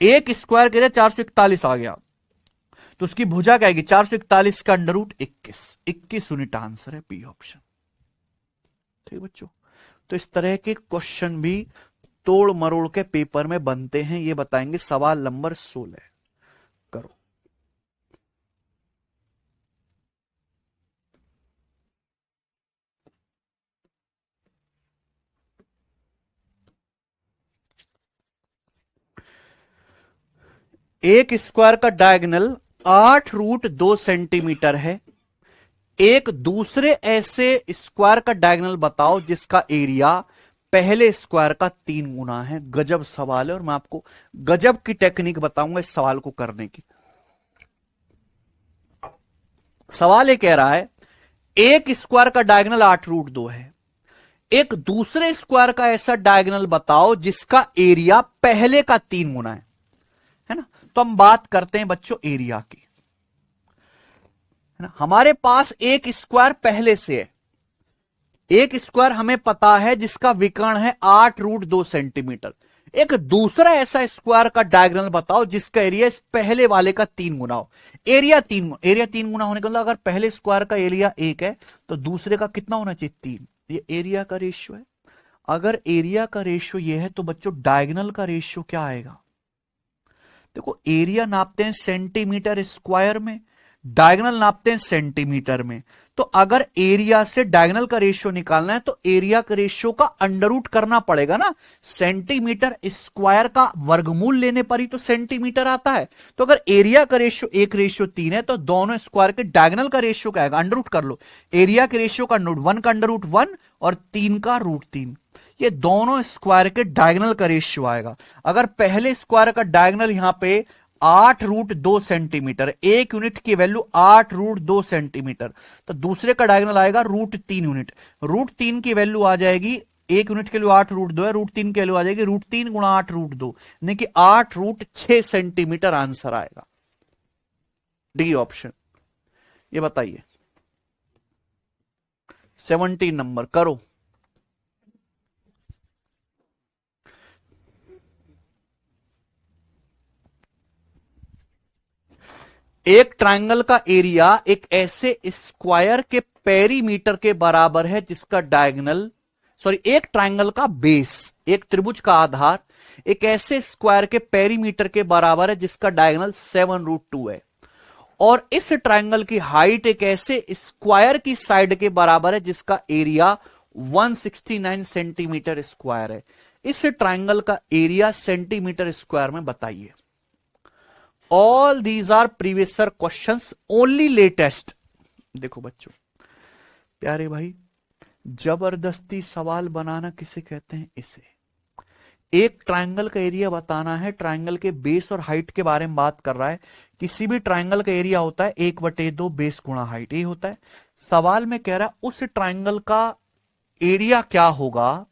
एक स्क्वायर का एरिया 441 आ गया, तो उसकी भुजा क्या आएगी? 441 का अंडर रूट 21, 21 यूनिट आंसर है बी ऑप्शन। ठीक बच्चों, तो इस तरह के क्वेश्चन भी तोड़ मरोड़ के पेपर में बनते हैं, ये बताएंगे। सवाल नंबर 16 करो। एक स्क्वायर का डायगोनल 8√2 सेंटीमीटर है। एक दूसरे ऐसे स्क्वायर का डायगोनल बताओ जिसका एरिया पहले स्क्वायर का 3 गुना है। गजब सवाल है, और मैं आपको गजब की टेक्निक बताऊंगा इस सवाल को करने की। सवाल ये कह रहा है एक स्क्वायर का डायगोनल 8√2 है, एक दूसरे स्क्वायर का ऐसा डायगोनल बताओ जिसका एरिया पहले का 3 गुना है ना। तो हम बात करते हैं बच्चों एरिया की, है ना। हमारे पास एक स्क्वायर पहले से है, एक स्क्वायर हमें पता है जिसका विकर्ण है 8√2 सेंटीमीटर। एक दूसरा ऐसा स्क्वायर का डायगोनल बताओ जिसका एरिया इस पहले वाले का 3 गुना हो। एरिया 3 गुना होने का मतलब अगर पहले स्क्वायर का एरिया 1 है तो दूसरे का कितना होना चाहिए? 3। ये एरिया का रेशियो है। अगर एरिया का रेशियो ये है तो बच्चों डायगोनल का रेशियो क्या आएगा? देखो, एरिया नापते हैं सेंटीमीटर स्क्वायर में, डायगोनल नापते हैं सेंटीमीटर में। तो अगर एरिया से डायगोनल का रेशियो निकालना है तो एरिया का रेशियो का अंडर रूट करना पड़ेगा ना। सेंटीमीटर स्क्वायर का वर्गमूल लेने पर ही तो सेंटीमीटर आता है। तो अगर एरिया का रेशियो 1:3 है तो दोनों स्क्वायर के डायगोनल का रेशियो क्या आएगा? अंडर रूट कर लो। एरिया के रेशियो का अंडर रूट 1 का अंडर रूट 1 और 3 का रूट 3, ये दोनों स्क्वायर के डायगोनल का रेशियो आएगा। अगर पहले स्क्वायर का डायगोनल यहां पे 8√2 सेंटीमीटर, एक यूनिट की वैल्यू 8√2 सेंटीमीटर, तो दूसरे का डायगोनल आएगा √3 यूनिट। √3 की वैल्यू आ जाएगी, एक यूनिट के लिए 8√2 है, √3 की वैल्यू आ जाएगी √3 गुणा 8√2, यानी कि 8√6 सेंटीमीटर आंसर आएगा। D option. ये बताइए 17 नंबर करो। एक ट्रायंगल का एरिया एक ऐसे स्क्वायर के पेरीमीटर के बराबर है जिसका डायगोनल, एक ट्रायंगल का बेस, एक त्रिभुज का आधार एक ऐसे स्क्वायर के पेरीमीटर के बराबर है जिसका डायगोनल 7√2 है, और इस ट्रायंगल की हाइट एक ऐसे स्क्वायर की साइड के बराबर है जिसका एरिया 169 सेंटीमीटर स्क्वायर है। इस ट्रायंगल का एरिया सेंटीमीटर स्क्वायर में बताइए। All these our previous questions, only latest. देखो बच्चों प्यारे भाई, जबरदस्ती सवाल बनाना किसे कहते हैं? इसे एक ट्रायंगल का एरिया बताना है, ट्रायंगल के बेस और हाइट के बारे में बात कर रहा है। किसी भी ट्रायंगल का एरिया होता है 1/2 बेस गुणा हाइट, ये होता है। सवाल में कह रहा है उस ट्रायंगल का एरिया क्या होगा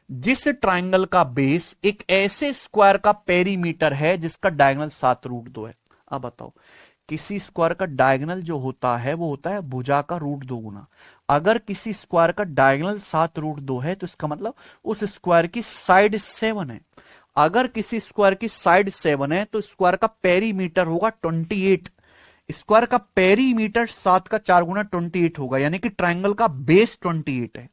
जिस ट्रायंगल का बेस एक ऐसे स्क्वायर का पेरीमीटर है जिसका डायगोनल 7√2 है। अब बताओ, किसी स्क्वायर का डायगोनल जो होता है वो होता है भुजा का √2 गुना। अगर किसी स्क्वायर का डायगोनल 7√2 है तो इसका मतलब उस स्क्वायर की साइड 7 है। अगर किसी स्क्वायर की साइड 7 है तो स्क्वायर का पेरीमीटर होगा 28। स्क्वायर का पेरीमीटर 7 का 4 गुना 28 होगा, यानी कि ट्रायंगल का बेस 28 है।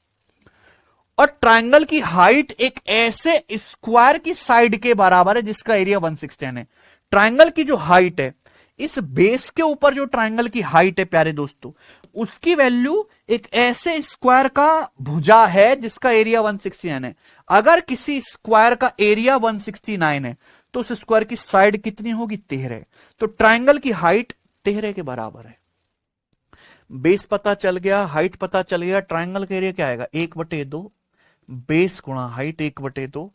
और ट्रायंगल की हाइट एक ऐसे स्क्वायर की साइड के बराबर है जिसका एरिया 116 है। ट्रायंगल की जो हाइट है, इस बेस के ऊपर जो ट्रायंगल की हाइट है प्यारे दोस्तों, उसकी वैल्यू एक ऐसे स्क्वायर का भुजा है जिसका एरिया 169 है। अगर किसी स्क्वायर का एरिया 169 है तो उस स्क्वायर की साइड कितनी होगी? 13। तो ट्रायंगल की हाइट 13 के बराबर है। बेस पता चल गया, हाइट पता चल गया, ट्रायंगल का एरिया क्या आएगा? 1/2 बेस गुणा हाइट 1/2,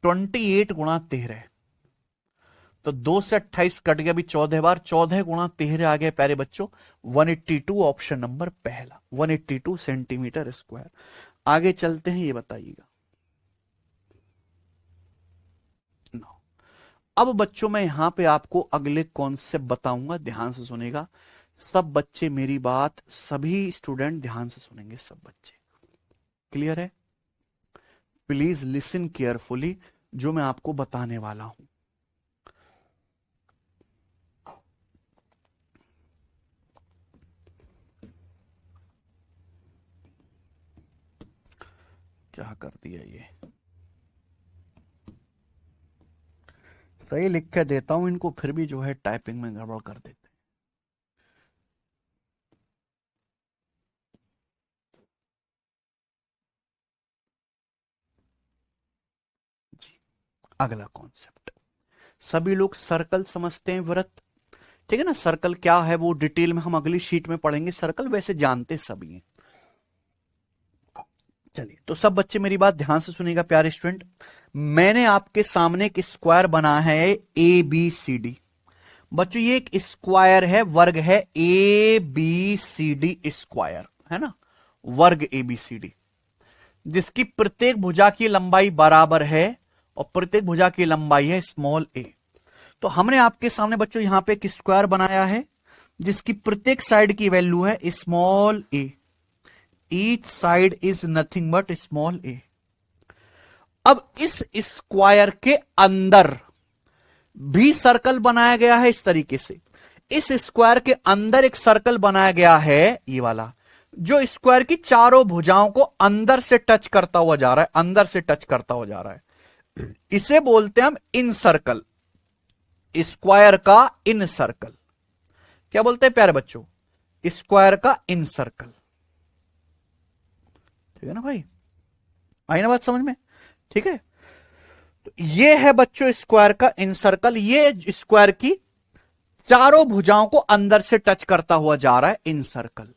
28 गुणा 13। तो 2 से 28 कट गया, अभी 14 बार, 14 गुणा 13 आ गया प्यारे बच्चों 182। ऑप्शन नंबर पहला 182 सेंटीमीटर स्क्वायर। आगे चलते हैं, ये बताइएगा। अब बच्चों मैं यहां पे आपको अगले कॉन्सेप्ट बताऊंगा, ध्यान से सुनेगा सब बच्चे मेरी बात, सभी स्टूडेंट ध्यान से सुनेंगे सब बच्चे। क्लियर है? प्लीज लिसन केयरफुली जो मैं आपको बताने वाला हूं। क्या कर दिया ये? सही लिख के देता हूं इनको, फिर भी जो है टाइपिंग में गड़बड़ कर देते हैं। जी, अगला कॉन्सेप्ट, सभी लोग सर्कल समझते हैं व्रत, ठीक है ना? सर्कल क्या है वो डिटेल में हम अगली शीट में पढ़ेंगे। सर्कल वैसे जानते सभी हैं। चलिए, तो सब बच्चे मेरी बात ध्यान से सुनिएगा प्यारे स्टूडेंट। मैंने आपके सामने एक स्क्वायर बना है ABCD। बच्चों ये एक स्क्वायर है, वर्ग है ABCD स्क्वायर, है ना? वर्ग ABCD जिसकी प्रत्येक भुजा की लंबाई बराबर है और प्रत्येक भुजा की लंबाई है स्मॉल a। तो हमने आपके सामने बच्चों यहां पे एक स्क्वायर बनाया है जिसकी प्रत्येक साइड की वैल्यू है small a। Each side is nothing but small a। अब इस स्क्वायर के अंदर भी सर्कल बनाया गया है इस तरीके से। इस स्क्वायर के अंदर एक सर्कल बनाया गया है ये वाला, जो स्क्वायर की चारों भुजाओं को अंदर से टच करता हुआ जा रहा है, अंदर से टच करता हुआ जा रहा है। इसे बोलते हैं हम इन सर्कल, स्क्वायर का इन सर्कल। क्या बोलते हैं प्यारे बच्चों? स्क्वायर का इन सर्कल। ठीक है ना भाई? आई ना बात समझ में? ठीक है, तो ये है बच्चों स्क्वायर का इन सर्कल। ये स्क्वायर की चारों भुजाओं को अंदर से टच करता हुआ जा रहा है इन सर्कल।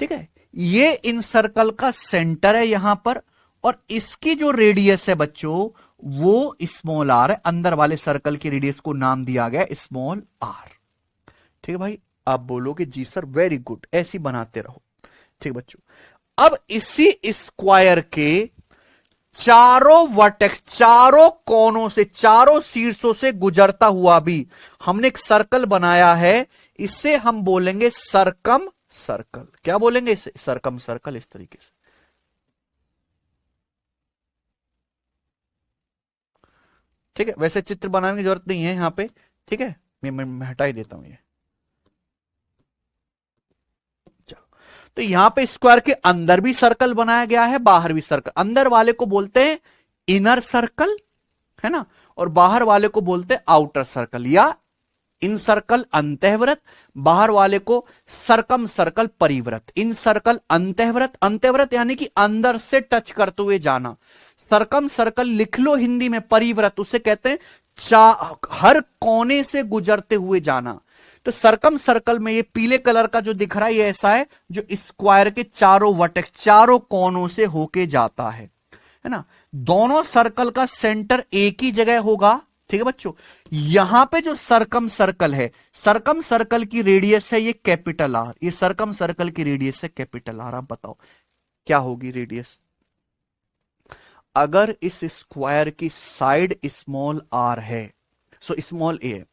ठीक है, ये इन सर्कल का सेंटर है यहां पर, और इसकी जो रेडियस है बच्चों वो स्मॉल आर है। अंदर वाले सर्कल की रेडियस को नाम दिया गया स्मॉल आर। ठीक है भाई, आप बोलोगे जी सर वेरी गुड, ऐसी बनाते रहो। ठीक बच्चों, अब इसी स्क्वायर के चारों वर्टेक्स, चारों कोनों से, चारों शीर्षों से गुजरता हुआ भी हमने एक सर्कल बनाया है, इसे हम बोलेंगे सरकम सर्कल। क्या बोलेंगे इसे? सरकम सर्कल। इस तरीके से। ठीक है, वैसे चित्र बनाने की जरूरत नहीं है यहां पे। ठीक है, मैं हटा ही देता हूं ये। चलो, तो यहां पे स्क्वायर के अंदर भी सर्कल बनाया गया है, बाहर भी सर्कल। अंदर वाले को बोलते हैं इनर सर्कल, है ना? और बाहर वाले को बोलते हैं आउटर सर्कल या इन सर्कल अंतःव्रत। बाहर वाले को सरकम सर्कल परिव्रत। इन सर्कल अंतःव्रत, अंतःव्रत यानी कि अंदर से टच करते हुए जाना। सरकम सर्कल लिख लो हिंदी में, परिव्रत उसे कहते हैं हर कोने से गुजरते हुए जाना। तो सरकम सर्कल में ये पीले कलर का जो दिख रहा है ये ऐसा है जो स्क्वायर के चारों वर्टेक्स, चारों कोनों से होके जाता है ना? दोनों सर्कल का सेंटर एक ही जगह होगा, ठीक है बच्चों। यहां पे जो सरकम सर्कल है, सरकम सर्कल की रेडियस है ये कैपिटल आर, ये सरकम सर्कल की रेडियस है कैपिटल आर। आप बताओ क्या होगी रेडियस? अगर इस स्क्वायर की साइड स्मॉल आर है, सो स्मॉल ए है,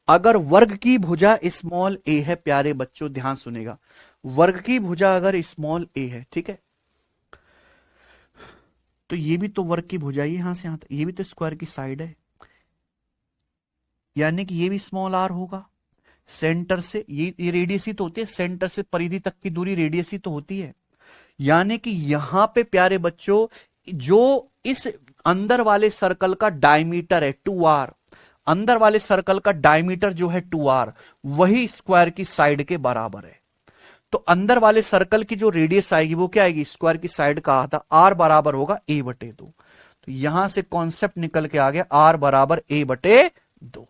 अगर वर्ग की भुजा स्मॉल ए है, प्यारे बच्चों ध्यान सुनेगा, वर्ग की भुजा अगर स्मॉल ए है, ठीक है, तो ये भी तो वर्ग की भुजा ही यहां से यहां तक, ये भी तो स्क्वायर की साइड है, यानी कि ये भी स्मॉल आर होगा। सेंटर से ये रेडियस ही तो होती है, सेंटर से परिधि तक की दूरी रेडियस ही तो होती है। यानी कि यहां पे प्यारे बच्चों जो इस अंदर वाले सर्कल का डायमीटर है 2r, अंदर वाले सर्कल का डायमीटर जो है 2r, वही स्क्वायर की साइड के बराबर है। तो अंदर वाले सर्कल की जो रेडियस आएगी वो क्या आएगी? स्क्वायर की साइड का आधा, r बराबर होगा a/2। तो यहां से कॉन्सेप्ट निकल के आ गया r बराबर a/2।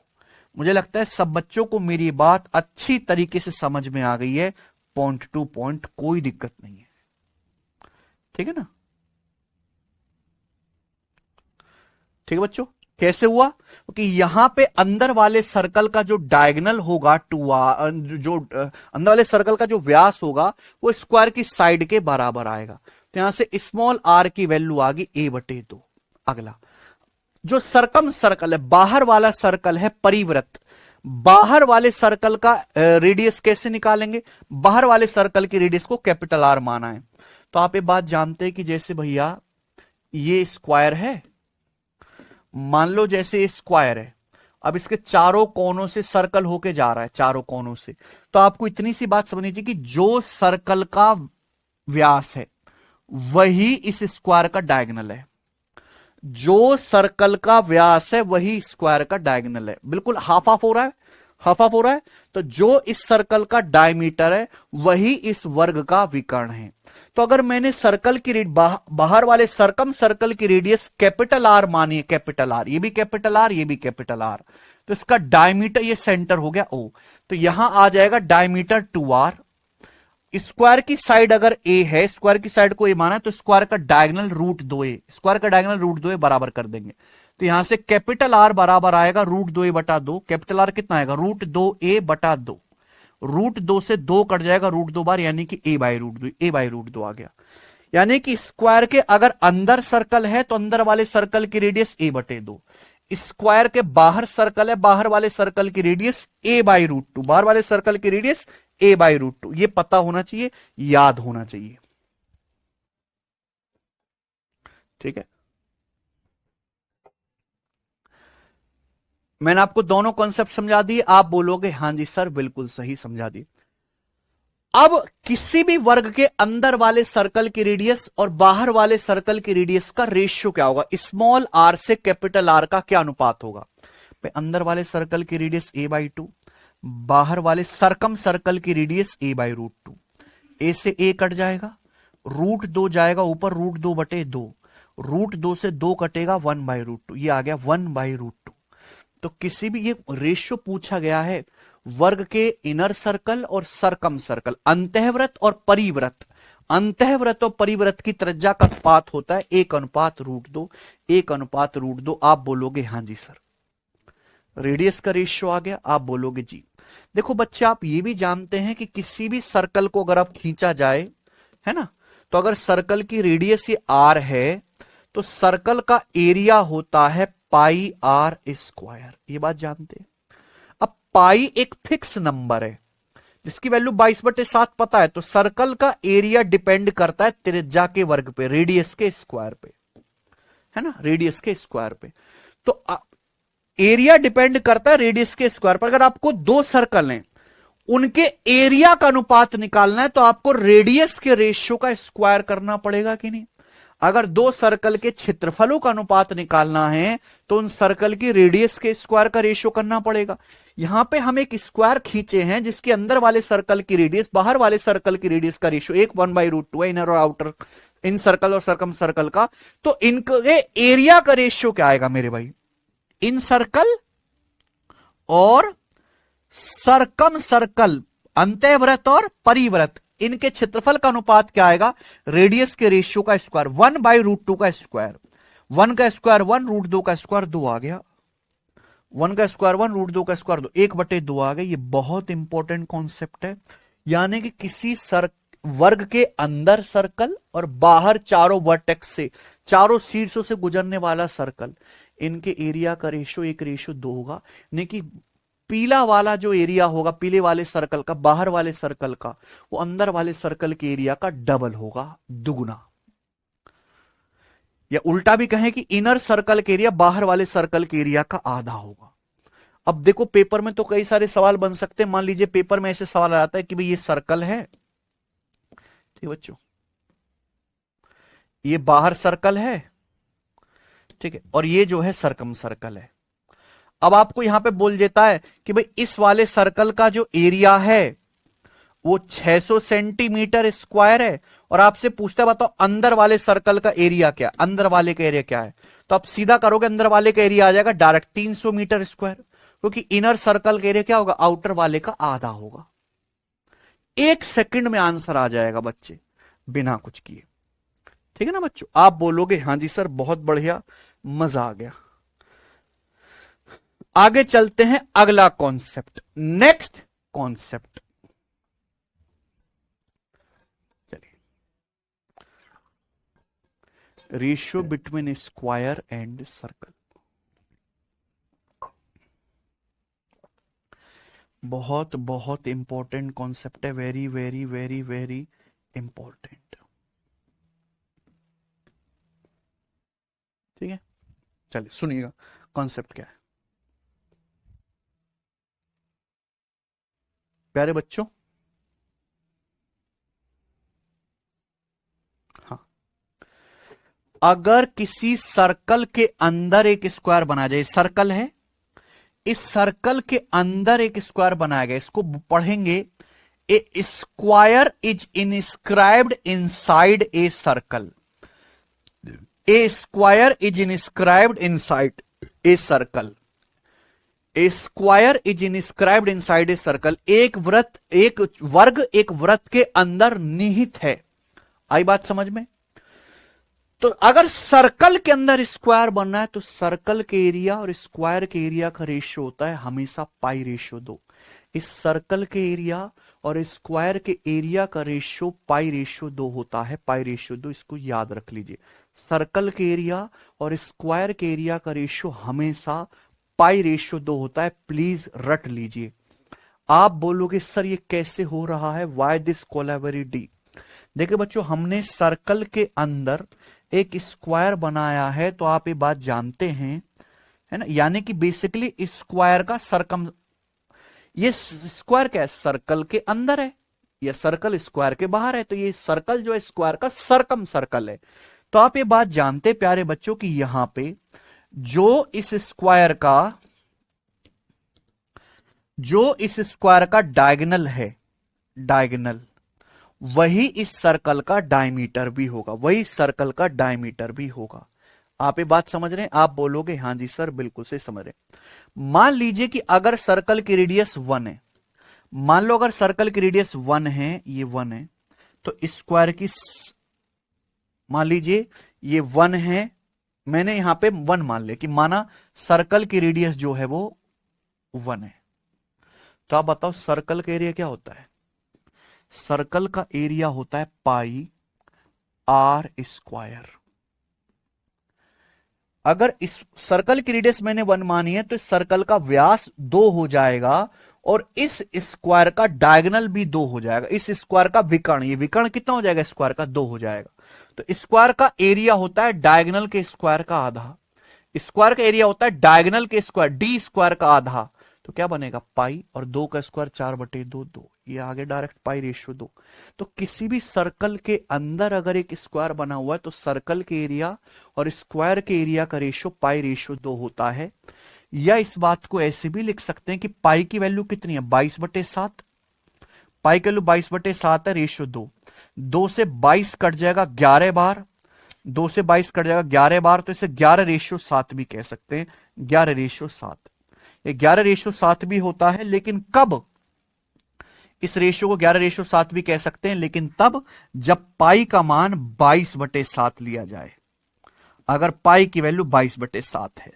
मुझे लगता है सब बच्चों को मेरी बात अच्छी तरीके से समझ में आ गई है, पॉइंट टू पॉइंट कोई दिक्कत नहीं है, ठीक है ना? ठीक है बच्चों, कैसे हुआ? क्योंकि यहां पे अंदर वाले सर्कल का जो डायगोनल होगा 2r, जो अंदर वाले सर्कल का जो व्यास होगा वो स्क्वायर की साइड के बराबर आएगा। तो यहां से स्मॉल r की वैल्यू आ गई a/2। अगला जो सरकम सर्कल है, बाहर वाला सर्कल है परिवृत्त, बाहर वाले सर्कल का रेडियस कैसे निकालेंगे? बाहर वाले सर्कल की रेडियस को कैपिटल आर माना है। तो आप ये बात जानते हैं कि जैसे भैया ये स्क्वायर है, मान लो जैसे ये स्क्वायर है, अब इसके चारों कोनों से सर्कल होके जा रहा है, चारों कोनों से, तो आपको इतनी सी बात समझनी चाहिए कि जो सर्कल का व्यास है वही इस स्क्वायर का डायगोनल है, जो सर्कल का व्यास है वही स्क्वायर का डायगोनल है। बिल्कुल हाफ हाफ हो रहा है, हाफ हाफ हो रहा है। तो जो इस सर्कल का डायमीटर है वही इस वर्ग का विकर्ण है। तो अगर मैंने सर्कल की बाहर वाले सरकम सर्कल की रेडियस कैपिटल आर मानी है, कैपिटल आर, ये भी कैपिटल आर, ये भी कैपिटल आर, तो इसका डायमीटर, ये सेंटर हो गया ओ, तो यहां आ जाएगा डायमीटर 2r। स्क्वायर की साइड अगर a है, स्क्वायर की साइड को a माना है, तो स्क्वायर का डायगोनल √2a, स्क्वायर का डायगोनल √2a बराबर कर देंगे। तो यहां से कैपिटल R बराबर आएगा √2a/2। कैपिटल R कितना आएगा? √2a/2। √2 से 2 कट जाएगा √2 बार, यानी कि a/√2, a/√2 आ गया। यानी कि स्क्वायर के अगर अंदर सर्कल है तो अंदर वाले सर्कल की रेडियस a/2, स्क्वायर के बाहर सर्कल है, बाहर वाले सर्कल की रेडियस a/√2, बाहर वाले सर्कल की रेडियस a/√2। ये पता होना चाहिए, याद होना चाहिए, ठीक है। मैंने आपको दोनों कॉन्सेप्ट समझा दिए, आप बोलोगे हां जी सर बिल्कुल सही समझा दिए। अब किसी भी वर्ग के अंदर वाले सर्कल की रेडियस और बाहर वाले सर्कल की रेडियस का रेशियो क्या होगा? स्मॉल आर से कैपिटल आर का क्या अनुपात होगा? अंदर वाले सर्कल की रेडियस a/2, बाहर वाले सरकम सर्कल की रेडियस a/√2। a से a कट जाएगा, √2 जाएगा ऊपर, √2/2, √2 से 2 कटेगा 1/√2, ये आ गया 1/√2। तो किसी भी, ये रेशियो पूछा गया है वर्ग के इनर सर्कल और सरकम सर्कल, अंतःवृत्त और परिवृत्त, अंतःवृत्त और परिवृत्त की त्रिज्या का अनुपात होता है 1:√2, 1:√2। आप बोलोगे हां जी सर। रेडियस का रेशियो आ गया, आप बोलोगे जी। देखो बच्चे, आप ये भी जानते हैं कि किसी भी सर्कल को अगर आप खींचा जाए, है ना, तो अगर सर्कल की रेडियस ये r है तो सर्कल का एरिया होता है πr²। ये बात जानते हैं। अब पाई एक फिक्स नंबर है जिसकी वैल्यू 22/7 पता है, तो सर्कल का एरिया डिपेंड करता है त्रिज्या के वर्ग पे, रेडियस के स्क्वायर पे, है ना, रेडियस के स्क्वायर पे। तो एरिया डिपेंड करता है रेडियस के स्क्वायर पर। अगर आपको दो सर्कल हैं, उनके एरिया का अनुपात निकालना है तो आपको रेडियस के रेशियो का स्क्वायर करना पड़ेगा कि नहीं? अगर दो सर्कल के क्षेत्रफलों का अनुपात निकालना है तो उन सर्कल की रेडियस के स्क्वायर का रेशियो करना पड़ेगा। यहां पे हम एक स्क्वायर खींचे हैं जिसके अंदर वाले सर्कल की रेडियस बाहर वाले सर्कल की रेडियस का रेशियो 1/√2 है, इनर और आउटर, इन सर्कल और सरकम सर्कल का। तो इनके एरिया का रेशियो क्या आएगा मेरे भाई? इन सर्कल और सरकम सर्कल, अंतःवृत्त और परिवृत्त, इनके क्षेत्रफल का अनुपात क्या आएगा? रेडियस के रेशियो का स्क्वायर, 1/√2 का स्क्वायर। 1 का स्क्वायर 1, रूट 2 का स्क्वायर 2 आ गया। 1 का स्क्वायर 1, रूट 2 का स्क्वायर 2, 1/2 आ गया। ये बहुत इंपॉर्टेंट कॉन्सेप्ट है। यानी कि किसी वर्ग के अंदर सर्कल और बाहर चारों वर्टेक्स से, चारों शीर्षों से गुजरने वाला सर्कल, इनके एरिया का रेशियो 1:2 होगा। यानी कि पीला वाला जो एरिया होगा, पीले वाले सर्कल का, बाहर वाले सर्कल का, वो अंदर वाले सर्कल के एरिया का डबल होगा, दुगुना। या उल्टा भी कहें कि इनर सर्कल के एरिया बाहर वाले सर्कल के एरिया का आधा होगा। अब देखो पेपर में तो कई सारे सवाल बन सकते हैं। मान लीजिए पेपर में ऐसे सवाल आ जाता है कि भाई ये सर्कल है, ठीक बच्चों, ये बाहर सर्कल है, ठीक है, और ये जो है सर्कम सर्कल है। अब आपको यहां पे बोल देता है कि भाई इस वाले सर्कल का जो एरिया है वो 600 सेंटीमीटर स्क्वायर है, और आपसे पूछता है बताओ अंदर वाले सर्कल का एरिया क्या, अंदर वाले का एरिया क्या है। तो आप सीधा करोगे, अंदर वाले का एरिया आ जाएगा डायरेक्ट 300 मीटर स्क्वायर, क्योंकि इनर सर्कल का एरिया क्या होगा, आउटर वाले का आधा होगा। 1 सेकंड में आंसर आ जाएगा बच्चे, बिना कुछ किए। ठीक है ना बच्चों, आप बोलोगे हां जी सर बहुत बढ़िया, मजा आ गया। आगे चलते हैं, अगला कॉन्सेप्ट, नेक्स्ट कॉन्सेप्ट। चलिए, ratio between square and circle. बहुत बहुत इंपॉर्टेंट कॉन्सेप्ट है, very very very very important. ठीक है, चलिए सुनिएगा कॉन्सेप्ट क्या है प्यारे बच्चों। हाँ, अगर किसी सर्कल के अंदर एक स्क्वायर बनाया जाए, सर्कल है, इस सर्कल के अंदर एक स्क्वायर बनाया गया, इसको पढ़ेंगे, a square is inscribed inside a circle. A square is inscribed inside a circle. A square is inscribed inside a circle. एक वर्ग एक वृत्त के अंदर निहित है। आई बात समझ में? तो अगर सर्कल के अंदर स्क्वायर बनना है तो सर्कल के एरिया और स्क्वायर के एरिया का रेशियो होता है हमेशा π/2। इस सर्कल के एरिया और स्क्वायर के एरिया का रेशियो π/2 होता है, π/2। इसको याद रख लीजिए, सर्कल के एरिया और स्क्वायर के एरिया का रेशियो हमेशा π/2 होता है। प्लीज रट लीजिए। आप बोलोगे सर ये कैसे हो रहा है, वाई दिस कोलैबोरेटिव। देखिए बच्चों, हमने सर्कल के अंदर एक स्क्वायर बनाया है, तो आप ये बात जानते हैं, है ना, यानी कि बेसिकली स्क्वायर का सरकम, ये स्क्वायर क्या है, सर्कल के अंदर है, या सर्कल स्क्वायर के बाहर है, तो ये सर्कल जो है स्क्वायर का सरकम सर्कल है। तो आप ये बात जानते प्यारे बच्चों कि यहां पे जो इस स्क्वायर का डायगोनल है, डायगोनल, वही इस सर्कल का डायमीटर भी होगा, वही सर्कल का डायमीटर भी होगा। आप ये बात समझ रहे हैं? आप बोलोगे हां जी सर बिल्कुल से समझ रहे हैं। मान लीजिए कि अगर सर्कल की रेडियस 1 है, मान लो अगर सर्कल की रेडियस 1 है, ये 1 है, तो स्क्वायर की, मान लीजिए ये 1 है, मैंने यहां पे 1 मान लिया कि माना सर्कल की रेडियस जो है वो 1 है। तो आप बताओ सर्कल का एरिया क्या होता है? सर्कल का एरिया होता है πr²। अगर इस सर्कल की रेडियस मैंने 1 मानी है तो इस सर्कल का व्यास 2 हो जाएगा, और इस स्क्वायर का डायगोनल भी 2 हो जाएगा। इस स्क्वायर का विकर्ण, ये विकर्ण कितना हो जाएगा, स्क्वायर का 2 हो जाएगा। तो स्क्वायर का एरिया होता है डायगोनल के स्क्वायर का आधा। स्क्वायर का एरिया होता है डायगोनल के स्क्वायर, डी स्क्वायर का आधा। तो क्या बनेगा, पाई, और 2 का स्क्वायर 4/2, 2, ये आगे डायरेक्ट π/2। तो किसी भी सर्कल के अंदर अगर एक स्क्वायर बना हुआ है तो सर्कल के एरिया और स्क्वायर के एरिया का रेशियो π/2 होता है। या इस बात को ऐसे भी लिख सकते हैं कि पाई की वैल्यू कितनी है, 22/7। पाई की वैल्यू 22/7 है, रेशियो 2। 2 से 22 कट जाएगा 11 बार, 2 से 22 कट जाएगा 11 बार, तो इसे 11/7 भी कह सकते हैं, 11/7। ये 11/7 भी होता है, लेकिन कब, इस रेशियो को 11/7 भी कह सकते हैं, लेकिन तब जब पाई का मान 22/7 लिया जाए। अगर पाई की वैल्यू 22/7 है।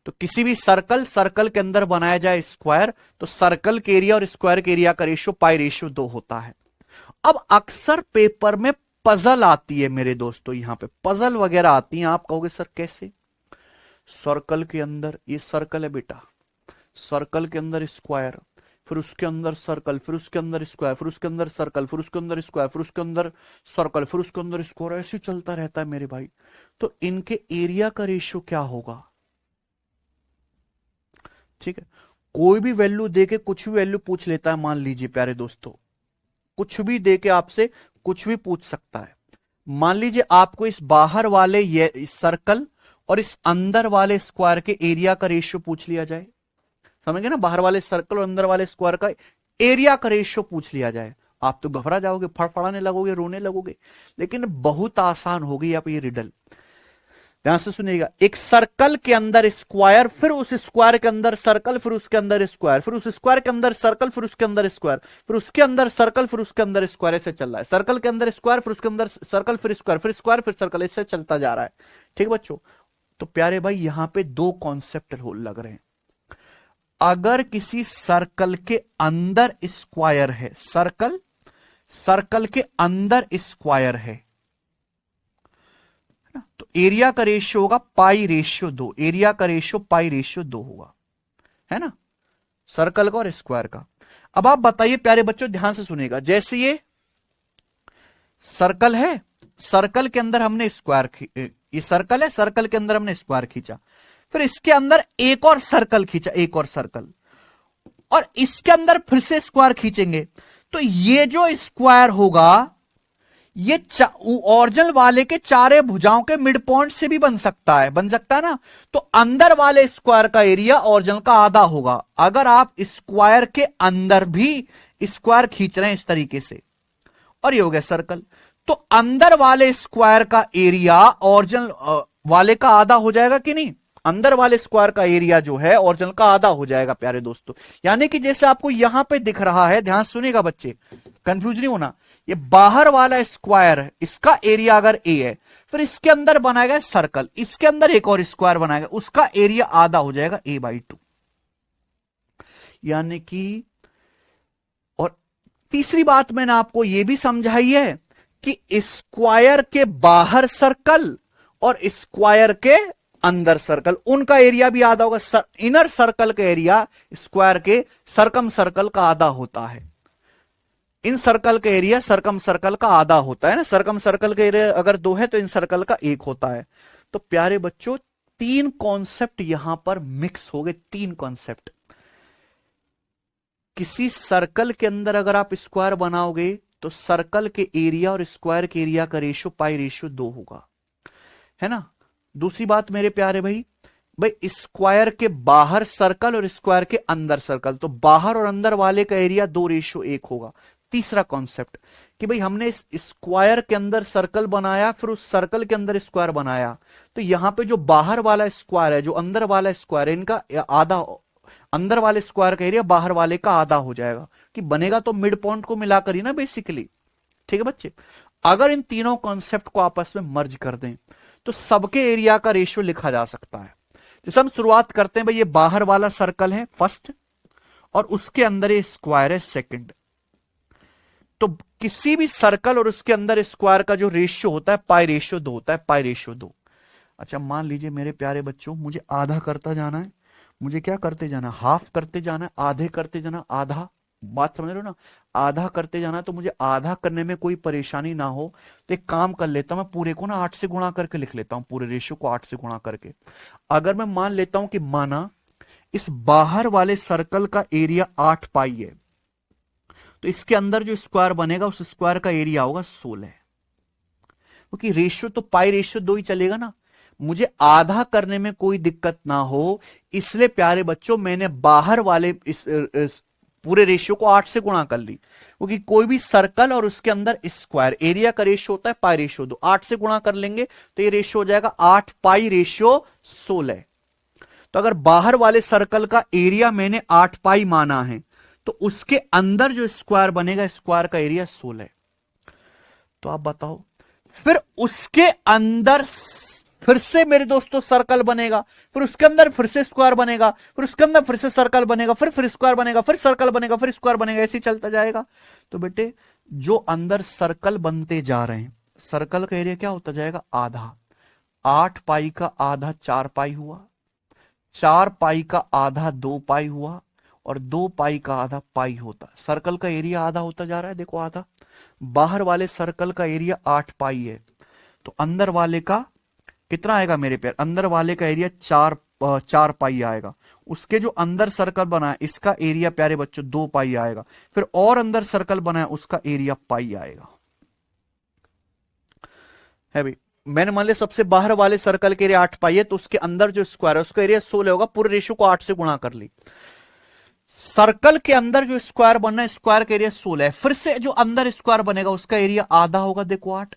तो किसी भी सर्कल के अंदर बनाया जाए स्क्वायर, तो सर्कल के एरिया और स्क्वायर के एरिया का रेशियो π/2 होता है। अब अक्सर पेपर में पजल आती है मेरे दोस्तों, यहां पे पजल वगैरह आती हैं। आप कहोगे सर कैसे? सर्कल के अंदर, ये सर्कल है बेटा, सर्कल के अंदर स्क्वायर, फिर उसके अंदर सर्कल, फिर उसके अंदर स्क्वायर, फिर उसके अंदर सर्कल, फिर उसके अंदर स्क्वायर, फिर उसके अंदर सर्कल, फिर उसके अंदर स्क्वायर, ऐसे चलता रहता है मेरे भाई। तो इनके एरिया का रेशियो क्या होगा? ठीक है, कोई भी वैल्यू देके कुछ भी वैल्यू पूछ लेता है, मान लीजिए प्यारे दोस्तों, कुछ भी देके आपसे कुछ भी पूछ सकता है। मान लीजिए आपको इस बाहर वाले ये इस सर्कल और इस अंदर वाले स्क्वायर के एरिया का रेशियो पूछ लिया जाए, समझ गए ना? बाहर वाले सर्कल और अंदर वाले स्क्वायर का एरिया का रेशियो पूछ लिया जाए, आप तो घबरा जाओगे, फड़फड़ाने लगोगे, रोने लगोगे। लेकिन बहुत आसान होगी आप ये रिडल, ध्यान से सुनिएगा। एक सर्कल के अंदर स्क्वायर, फिर उस स्क्वायर के अंदर सर्कल, फिर उसके अंदर स्क्वायर, फिर उस स्क्वायर के अंदर सर्कल, फिर उसके अंदर स्क्वायर, फिर उसके अंदर सर्कल, फिर उसके अंदर स्क्वायर, ऐसे चल रहा है। सर्कल के अंदर स्क्वायर, फिर उसके अंदर सर्कल, फिर स्क्वायर, फिर स्क्वायर, फिर सर्कल, ऐसे चलता जा रहा है। ठीक बच्चों, तो प्यारे भाई यहां पे दो कॉन्सेप्ट लग रहे हैं। अगर किसी सर्कल के अंदर स्क्वायर है, सर्कल के अंदर स्क्वायर है ना, तो एरिया का रेशियो होगा π/2, एरिया का रेशियो π/2 होगा, है ना, सर्कल का और स्क्वायर का। अब आप बताइए प्यारे बच्चों, ध्यान से सुनिएगा, जैसे ये सर्कल है, सर्कल के अंदर हमने स्क्वायर, ये सर्कल है, सर्कल के अंदर हमने स्क्वायर खींचा, फिर इसके अंदर एक और सर्कल खींचा, एक और सर्कल, और इसके अंदर फिर से स्क्वायर खींचेंगे, तो ये जो स्क्वायर होगा ये ओरिजिनल वाले के चारे भुजाओं के मिड पॉइंट से भी बन सकता है, ना? तो अंदर वाले स्क्वायर का एरिया ओरिजिनल का आधा होगा। अगर आप स्क्वायर के अंदर भी स्क्वायर खींच रहे हैं इस तरीके से, और ये हो गया सर्कल, तो अंदर वाले स्क्वायर का एरिया ओरिजिनल वाले का आधा हो जाएगा कि नहीं? अंदर वाले स्क्वायर का एरिया जो है ओरिजिनल का आधा हो जाएगा प्यारे दोस्तों। यानी कि जैसे आपको यहां पे दिख रहा है, ध्यान सुनिएगा बच्चे, कंफ्यूज नहीं होना, ये बाहर वाला स्क्वायर है, इसका एरिया अगर ए है, फिर इसके अंदर बनाएगा सर्कल, इसके अंदर एक और स्क्वायर बनाएगा, उसका एरिया आधा हो जाएगा a/2। यानी कि, और तीसरी बात मैंने आपको यह भी समझाई है कि स्क्वायर के बाहर सर्कल और स्क्वायर के अंदर सर्कल, उनका एरिया भी आधा होगा। इनर सर्कल का एरिया स्क्वायर के सर्कम सर्कल का आधा होता है, इन सर्कल का एरिया सर्कम सर्कल का आधा होता है ना, सर्कम सर्कल का एरिया अगर 2 है तो इन सर्कल का 1 होता है। तो प्यारे बच्चों, 3 कॉन्सेप्ट यहां पर मिक्स हो गए, 3 कॉन्सेप्ट। किसी सर्कल के अंदर अगर आप स्क्वायर बनाओगे तो सर्कल के एरिया और स्क्वायर के एरिया का रेशियो π/2 होगा, है ना? दूसरी बात मेरे प्यारे भाई, स्क्वायर के बाहर सर्कल और स्क्वायर के अंदर सर्कल, तो बाहर और अंदर वाले का एरिया 2:1 होगा। तीसरा कॉन्सेप्ट कि भाई हमने इस स्क्वायर के अंदर सर्कल बनाया, फिर उस सर्कल के अंदर स्क्वायर बनाया, तो यहां पे जो बाहर वाला स्क्वायर है, जो अंदर वाला स्क्वायर है, इनका आधा, अंदर वाले स्क्वायर का एरिया बाहर वाले का आधा हो जाएगा, कि बनेगा तो मिड पॉइंट को मिलाकर ही ना बेसिकली। ठीक है बच्चे, अगर इन तीनों कॉन्सेप्ट को आपस में मर्ज कर दें तो सबके एरिया का रेशियो लिखा जा सकता है। जैसे हम शुरुआत करते हैं, भाई ये बाहर वाला सर्कल है फर्स्ट, और उसके अंदर ये स्क्वायर है सेकंड, तो किसी भी सर्कल और उसके अंदर स्क्वायर का जो रेशियो होता है π/2 होता है, π/2। अच्छा, मान लीजिए मेरे प्यारे बच्चों, मुझे आधा करता जाना है, मुझे क्या करते जाना, हाफ करते जाना, आधे करते जाना, आधा, बात समझ रहे हो ना, आधा करते जाना, तो मुझे आधा करने में कोई परेशानी ना हो तो एक काम कर लेता हूं, मैं पूरे को ना 8 से गुणा करके लिख लेता हूं, पूरे रेशियो को 8 से गुणा करके। अगर मैं मान लेता हूं कि माना इस बाहर वाले सर्कल का एरिया 8π है, तो इसके अंदर जो स्क्वायर बनेगा उस स्क्वायर का एरिया होगा 16, क्योंकि रेशियो तो π/2 ही चलेगा ना, मुझे आधा करने में कोई दिक्कत ना हो, इसलिए प्यारे बच्चों मैंने बाहर वाले इस पूरे रेशियो को 8 से गुणा कर ली, क्योंकि कोई भी सर्कल और उसके अंदर स्क्वायर एरिया का रेशियो होता है π/2, 8 से गुणा कर लेंगे तो ये रेशियो हो जाएगा 8π/16। तो अगर बाहर वाले सर्कल का एरिया मैंने 8π माना है, तो उसके अंदर जो स्क्वायर बनेगा, स्क्वायर का एरिया 16 है। तो आप बताओ, फिर उसके अंदर फिर से मेरे दोस्तों सर्कल बनेगा, फिर उसके अंदर फिर से स्क्वायर बनेगा, फिर उसके अंदर फिर से सर्कल बनेगा, फिर स्क्वायर बनेगा, फिर सर्कल बनेगा, फिर स्क्वायर बनेगा, ऐसे ही चलता जाएगा। तो बेटे जो अंदर सर्कल बनते जा रहे हैं, सर्कल का एरिया क्या होता जाएगा, आधा। 8 पाई का आधा 4 पाई हुआ, 4 पाई का आधा 2 पाई हुआ, और 2 पाई का आधा पाई होता। सर्कल का एरिया आधा होता जा रहा है, देखो आधा। बाहर वाले सर्कल का एरिया 8 पाई है, तो अंदर वाले का कितना आएगा मेरे प्यार, अंदर वाले का एरिया 4 पाई आएगा। उसके जो अंदर सर्कल बना है इसका एरिया प्यारे बच्चों 2 पाई आएगा, फिर और अंदर सर्कल बना है उसका एरिया पाई आएगा। है भाई, मैंने मान लिया सबसे बाहर वाले सर्कल के एरिया 8 पाई है, तो उसके अंदर जो स्क्वायर है उसका एरिया 16 होगा, पूरे रेशियो को 8 से गुणा कर ली। सर्कल के अंदर जो स्क्वायर बनना है, स्क्वायर का एरिया 16 है, फिर से जो अंदर स्क्वायर बनेगा उसका एरिया आधा होगा, देखो 8,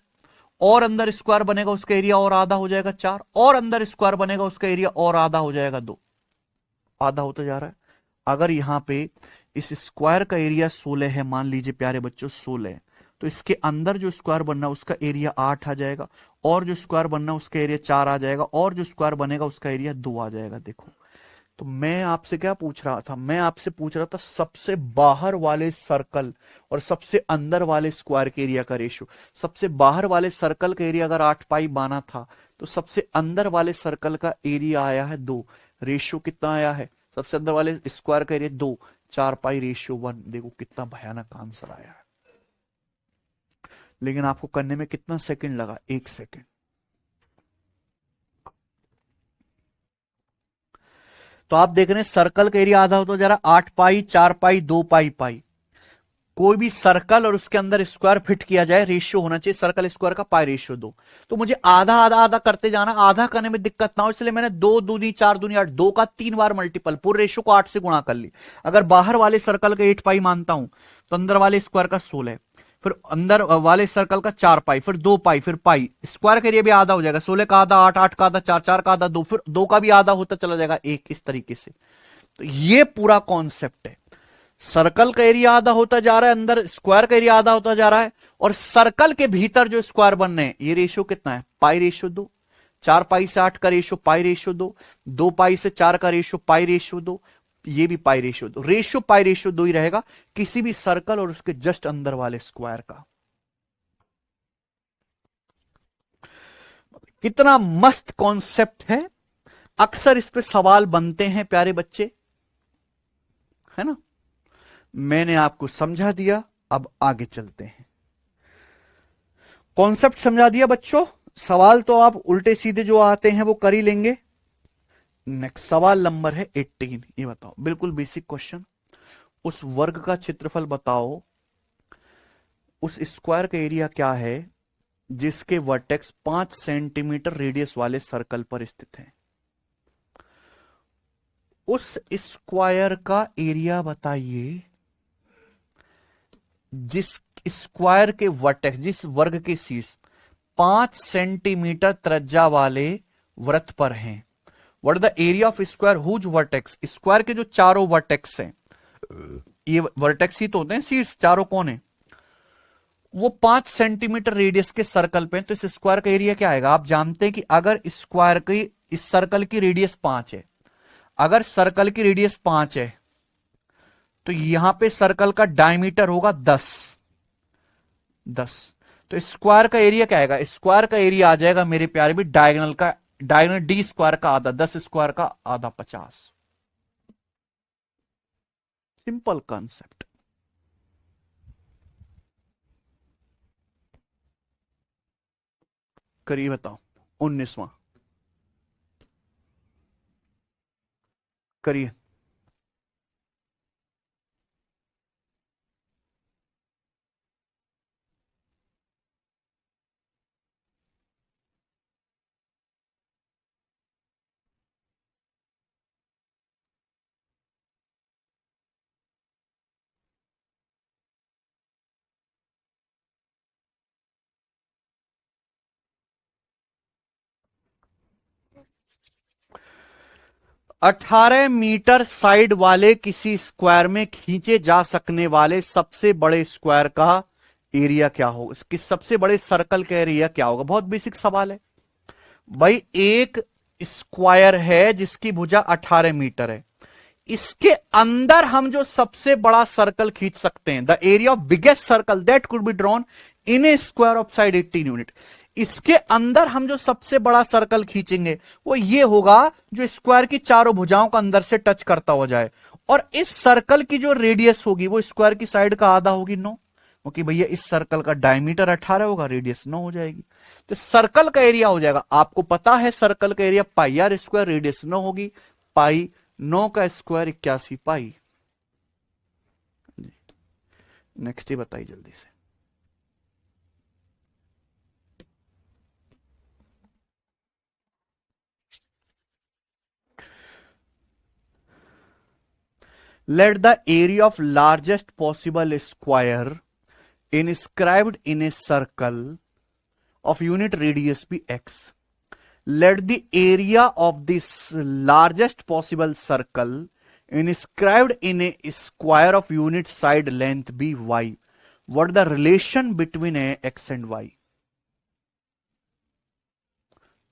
और अंदर स्क्वायर बनेगा उसका एरिया और आधा हो जाएगा 4, और अंदर स्क्वायर बनेगा उसका एरिया और आधा हो जाएगा 2, आधा होता जा रहा है। अगर यहां पे इस स्क्वायर का एरिया 16 है, मान लीजिए प्यारे बच्चों 16, तो इसके अंदर जो स्क्वायर बनना है उसका एरिया 8 आ जाएगा, और जो स्क्वायर बनना है उसका एरिया 4 आ जाएगा, और जो स्क्वायर बनेगा उसका एरिया 2 आ जाएगा। देखो, तो मैं आपसे क्या पूछ रहा था, मैं आपसे पूछ रहा था सबसे बाहर वाले सर्कल और सबसे अंदर वाले स्क्वायर के एरिया का रेशियो। सबसे बाहर वाले सर्कल का एरिया अगर 8 पाई बाना था, तो सबसे अंदर वाले सर्कल का एरिया आया है 2, रेशियो कितना आया है, सबसे अंदर वाले स्क्वायर का एरिया 2, 4 पाई रेशियो 1। देखो कितना भयानक आंसर आया है, लेकिन आपको करने में कितना सेकंड लगा, 1 सेकंड। तो आप देख रहे हैं सर्कल का एरिया आधा होता जा रहा, 8 पाई 4 पाई 2 पाई पाई। कोई भी सर्कल और उसके अंदर स्क्वायर फिट किया जाए, रेशियो होना चाहिए सर्कल स्क्वायर का पाई रेशियो 2। तो मुझे आधा आधा आधा करते जाना, आधा करने में दिक्कत ना हो, इसलिए मैंने 2 दूनी 4 दूनी 8, 2 का 3 बार मल्टीपल, पूरे रेशियो को 8 से गुणा कर ली। अगर बाहर वाले सर्कल का 8 पाई मानता हूं, तो अंदर वाले स्क्वायर का 16, फिर अंदर वाले सर्कल का 4 पाई, फिर 2 पाई, फिर पाई, स्क्वायर का एरिया भी आधा हो जाएगा, 16 का आधा 8, 8 का आधा 4, 4 का आधा 2, फिर 2 का भी आधा होता चला जाएगा 1, इस तरीके से। तो ये पूरा कॉन्सेप्ट है, सर्कल का एरिया आधा होता जा रहा है, अंदर स्क्वायर का एरिया आधा होता जा रहा है, और सर्कल के भीतर जो स्क्वायर बन रहे हैं, ये रेशियो कितना है, पाई रेशियो 2, 4 पाई से 8 का रेशियो पाई रेशियो 2, 2 पाई से 4 का रेशियो पाई रेशियो 2, ये भी पाई रेशियो 2, रेशियो पाई रेशियो 2 ही रहेगा किसी भी सर्कल और उसके जस्ट अंदर वाले स्क्वायर का। कितना मस्त कॉन्सेप्ट है, अक्सर इस पे सवाल बनते हैं प्यारे बच्चे, है ना। मैंने आपको समझा दिया, अब आगे चलते हैं। कॉन्सेप्ट समझा दिया बच्चों, सवाल तो आप उल्टे सीधे जो आते हैं वो कर ही लेंगे। नेक्स्ट सवाल नंबर है 18, ये बताओ, बिल्कुल बेसिक क्वेश्चन। उस वर्ग का क्षेत्रफल बताओ, उस स्क्वायर का एरिया क्या है जिसके वर्टेक्स 5 सेंटीमीटर रेडियस वाले सर्कल पर स्थित है। उस स्क्वायर का एरिया बताइए जिस स्क्वायर के वर्टेक्स, जिस वर्ग के शीर्ष 5 सेंटीमीटर त्रिज्या वाले वृत्त पर हैं। What the area of square whose vertex, square के जो चारों वर्टेक्स हैं, ये वर्टेक्स ही तो होते हैं, शीर्ष चारों कौन है, वो 5 सेंटीमीटर रेडियस के सर्कल पे। तो इस स्क्वायर का एरिया क्या आएगा, आप जानते हैं कि अगर स्क्वायर की, इस सर्कल की रेडियस 5 है, अगर सर्कल की रेडियस 5 है, तो यहां पे सर्कल का डायमीटर होगा 10। तो स्क्वायर का एरिया क्या आएगा, स्क्वायर का एरिया आ जाएगा मेरे प्यारे भी डायगोनल का, डायगोनल डी स्क्वायर का आधा, 10 स्क्वायर का आधा 50। Simple concept. करिए बताओ, 19वां करिए। अठारह मीटर साइड वाले किसी स्क्वायर में खींचे जा सकने वाले सबसे बड़े स्क्वायर का एरिया क्या होगा, इसके सबसे बड़े सर्कल का एरिया क्या होगा? बहुत बेसिक सवाल है भाई। एक स्क्वायर है जिसकी भुजा 18 मीटर है, इसके अंदर हम जो सबसे बड़ा सर्कल खींच सकते हैं, the area of biggest circle that could be drawn in A square of side 18 unit, इसके अंदर हम जो सबसे बड़ा सर्कल खींचेंगे वो ये होगा जो स्क्वायर की चारों भुजाओं का अंदर से टच करता हो जाए, और इस सर्कल की जो रेडियस होगी वो स्क्वायर की साइड का आधा होगी 9, क्योंकि भैया इस सर्कल का डायमीटर 18 होगा, रेडियस 9 हो जाएगी, तो सर्कल का एरिया हो जाएगा, आपको पता है सर्कल का area pi r square, radius 9 होगी, पाई 9 का स्क्वायर 81 पाई। नेक्स्ट ही बताइए जल्दी से। Let the area of largest possible square inscribed in a circle of unit radius be x. Let the area of this largest possible circle inscribed in a square of unit side length be y. What is the relation between a x and y?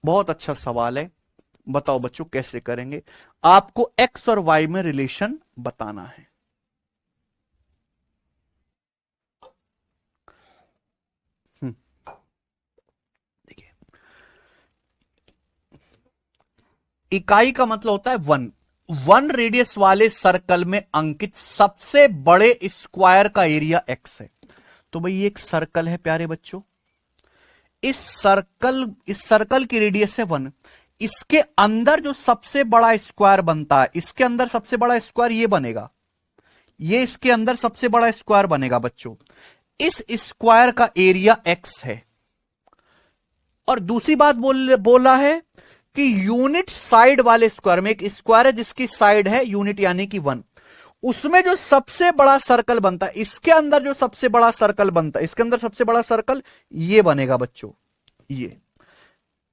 बहुत अच्छा सवाल है, बताओ बच्चों कैसे करेंगे? आपको x और y में रिलेशन बताना है। देखिए, इकाई का मतलब होता है 1, 1 रेडियस वाले सर्कल में अंकित सबसे बड़े स्क्वायर का एरिया x है। तो भाई ये एक सर्कल है प्यारे बच्चों, इस सर्कल की रेडियस है 1, इसके अंदर जो सबसे बड़ा स्क्वायर बनता है, इसके अंदर सबसे बड़ा स्क्वायर ये बनेगा, ये इसके अंदर सबसे बड़ा स्क्वायर बनेगा बच्चों, इस स्क्वायर का एरिया x है। और दूसरी बात बोला है कि यूनिट साइड वाले स्क्वायर में, एक स्क्वायर है जिसकी साइड है यूनिट यानी कि 1, उसमें जो सबसे बड़ा सर्कल बनता है, इसके अंदर जो सबसे बड़ा सर्कल बनता है, इसके अंदर सबसे बड़ा सर्कल ये बनेगा बच्चों, ये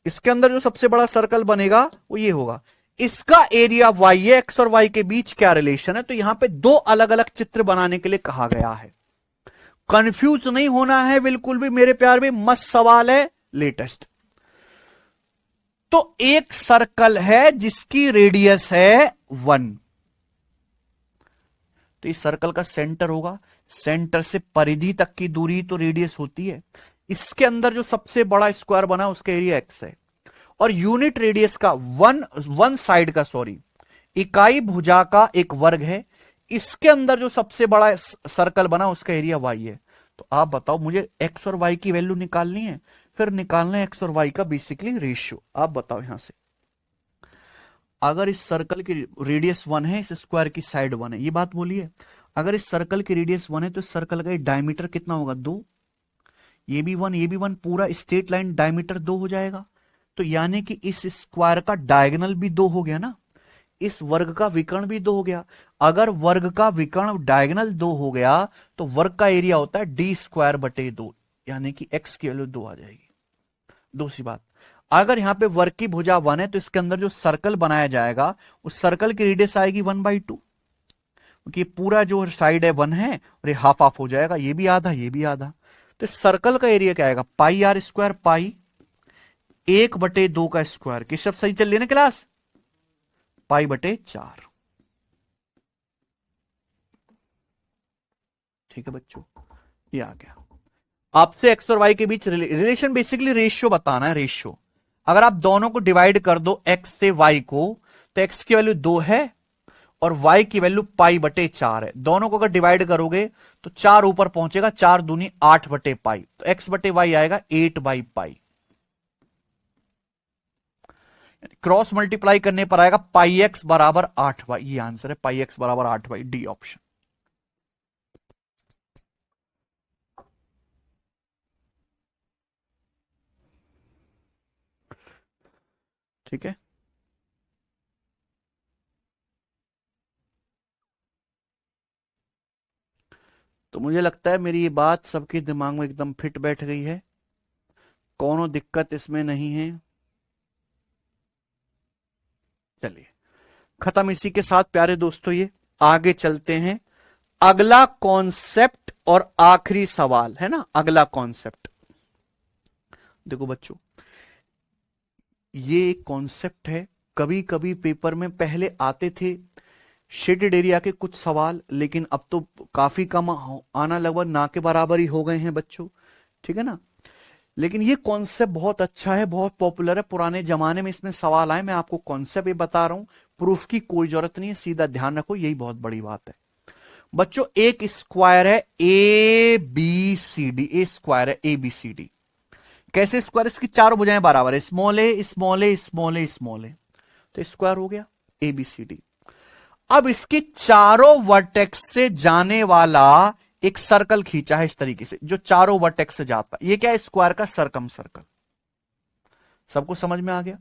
इसके अंदर जो सबसे बड़ा सर्कल बनेगा वो ये होगा, इसका एरिया y है। x और y के बीच क्या रिलेशन है? तो यहां पे दो अलग अलग चित्र बनाने के लिए कहा गया है, कंफ्यूज नहीं होना है बिल्कुल भी मेरे प्यार में, मस्त सवाल है, लेटेस्ट। तो एक सर्कल है जिसकी रेडियस है 1, तो इस सर्कल का सेंटर होगा, सेंटर से परिधि तक की दूरी तो रेडियस होती है, इसके अंदर जो सबसे बड़ा स्क्वायर बना उसका एरिया x है, और यूनिट रेडियस का वन साइड का इकाई भुजा का एक वर्ग है, इसके अंदर जो सबसे बड़ा सर्कल बना उसका एरिया y है। तो आप बताओ, मुझे x और y की वैल्यू निकालनी है, फिर निकालना है x और y का बेसिकली रेशियो। आप बताओ यहां से, अगर इस सर्कल की रेडियस 1 है, इस स्क्वायर की साइड 1 है, ये बात बोलिए, अगर इस सर्कल की रेडियस 1 है तो इस सर्कल का डायमीटर कितना होगा? 2, ये भी 1 ये भी 1, पूरा स्ट्रेट लाइन डायमीटर 2 हो जाएगा। तो यानी कि इस स्क्वायर का डायगोनल भी 2 हो गया ना, इस वर्ग का विकर्ण भी 2 हो गया। अगर वर्ग का विकर्ण डायगोनल 2 हो गया तो वर्ग का एरिया होता है d²/2, यानी कि x की वैल्यू 2 आ जाएगी। दूसरी बात, अगर यहां पे वर्ग की भुजा 1 है तो इसके अंदर जो सर्कल बनाया जाएगा उस सर्कल की रेडियस आएगी 1/2, क्योंकि पूरा जो साइड है 1 है और ये हाफ हाफ हो जाएगा, ये भी आधा ये भी आधा। तो इस सर्कल का एरिया क्या आएगा? πr², पाई 1/2 का स्क्वायर, किस शब्द सही चल रही है ना क्लास? π/4। ठीक है बच्चों, ये आ गया। आपसे x और y के बीच रिलेशन, बेसिकली रेशियो बताना है, रेशियो। अगर आप दोनों को डिवाइड कर दो x से y को, तो x की वैल्यू 2 है और y की वैल्यू π/4 है। दोनों को अगर डिवाइड करोगे तो 4 ऊपर पहुंचेगा, 4 दूनी 8/π, तो x/y आएगा 8/π। क्रॉस मल्टीप्लाई करने पर आएगा πx = 8y, ये आंसर है, πx = 8y, डी ऑप्शन। ठीक है, तो मुझे लगता है मेरी ये बात सबके दिमाग में एकदम फिट बैठ गई है, कोनो दिक्कत इसमें नहीं है। चलिए खत्म इसी के साथ प्यारे दोस्तों, ये आगे चलते हैं। अगला कॉन्सेप्ट और आखिरी सवाल है ना, अगला कॉन्सेप्ट। देखो बच्चों, ये एक कॉन्सेप्ट है, कभी कभी पेपर में पहले आते थे शेडेड एरिया के कुछ सवाल, लेकिन अब तो काफी कम आना, लगभग ना के बराबर ही हो गए हैं बच्चों, ठीक है ना। लेकिन ये कॉन्सेप्ट बहुत अच्छा है, बहुत पॉपुलर है, पुराने जमाने में इसमें सवाल आए, मैं आपको कॉन्सेप्ट ये बता रहा हूं, प्रूफ की कोई जरूरत नहीं है, सीधा ध्यान रखो, यही बहुत बड़ी बात है बच्चों। एक स्क्वायर है A B C D, a square है ए बी सी डी। कैसे स्क्वायर? इसकी चारों भुजाएं बराबर है, small a small a small a small a, तो स्क्वायर हो गया ए बी सी डी। अब इसके चारों वर्टेक्स से जाने वाला एक सर्कल खींचा है इस तरीके से, जो चारों वर्टेक्स से जाता है, ये क्या है? स्क्वायर का सरकम सर्कल। सबको समझ में आ गया?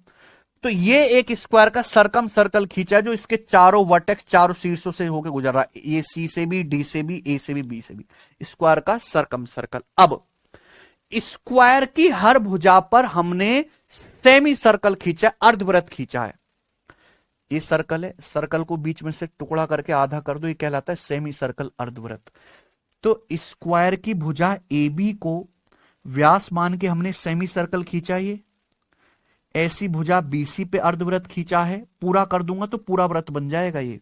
तो ये एक स्क्वायर का सरकम सर्कल खींचा है जो इसके चारों वर्टेक्स, चारों शीर्षों से होकर गुजर रहा है, ये सी से भी, डी से भी, ए से भी, बी से भी, स्क्वायर का सरकम सर्कल। अब स्क्वायर की हर भुजा पर हमने सेमी सर्कल खींचा, अर्धवृत्त खींचा है। ये सर्कल है, सर्कल को बीच में से टुकड़ा करके आधा कर दो, ये कहलाता है सेमी सर्कल, अर्धवृत्त। तो स्क्वायर की भुजा ए बी को व्यास मान के हमने सेमी सर्कल खींचा, ये ऐसी भुजा बीसी पे अर्धवृत्त खींचा है, पूरा कर दूंगा तो पूरा वृत्त बन जाएगा, ये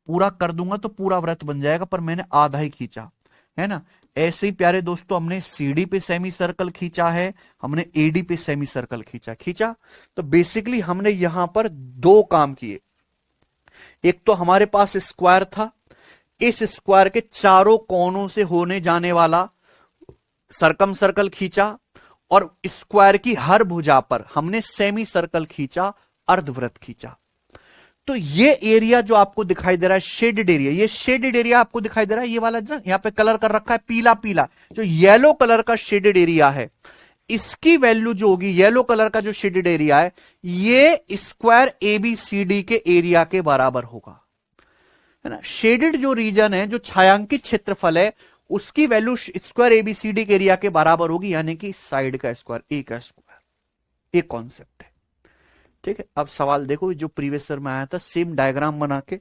पूरा कर दूंगा तो पूरा वृत्त बन जाएगा, पर मैंने आधा ही खींचा है ना। ऐसे ही प्यारे दोस्तों, हमने सीडी पे सेमी सर्कल खींचा है, हमने एडी पे सेमी सर्कल खींचा। तो बेसिकली हमने यहां पर दो काम किए, एक तो हमारे पास स्क्वायर था, इस स्क्वायर के चारों कोनों से होने जाने वाला सरकम सर्कल खींचा, और स्क्वायर की हर भुजा पर हमने सेमी सर्कल खींचा, अर्धवृत्त खींचा। तो ये एरिया जो आपको दिखाई दे रहा है शेडेड एरिया, ये शेडेड एरिया आपको दिखाई दे रहा है, ये वाला ना यहां पे कलर कर रखा है पीला पीला, जो येलो कलर का शेडेड एरिया है, इसकी वैल्यू जो होगी, येलो कलर का जो शेडेड एरिया है, ये स्क्वायर एबीसीडी के एरिया के बराबर होगा, है ना। शेडेड जो रीजन है, जो छायांकित क्षेत्रफल है, उसकी वैल्यू स्क्वायर एबीसीडी के एरिया के बराबर होगी, यानी कि साइड का स्क्वायर, ए का स्क्वायर। एक कॉन्सेप्ट है, ठीक है। अब सवाल देखो, जो प्रीवियस ईयर में आया था, सेम डायग्राम बना के,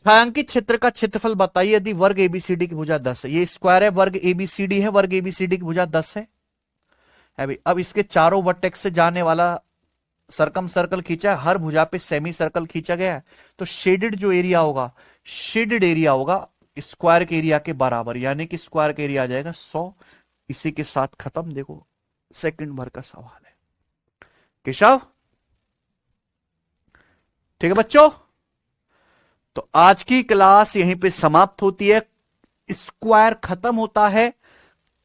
छायांकित क्षेत्र का क्षेत्रफल बताइए यदि वर्ग एबीसीडी की भुजा 10 है, ये स्क्वायर है, वर्ग एबीसीडी है, वर्ग एबीसीडी की भुजा 10 है भाई। अब इसके चारों वर्टेक्स से जाने वाला सरकम सर्कल खींचा, हर भुजा पे सेमी सर्कल खींचा गया है, तो शेडेड जो एरिया होगा, शेडेड एरिया होगा स्क्वायर के एरिया के बराबर, यानी कि स्क्वायर के एरिया आ जाएगा 100। इसी के साथ खत्म। देखो सेकंड भर का सवाल है केशव, ठीक है बच्चों। तो आज की क्लास यहीं पे समाप्त होती है, स्क्वायर खत्म होता है।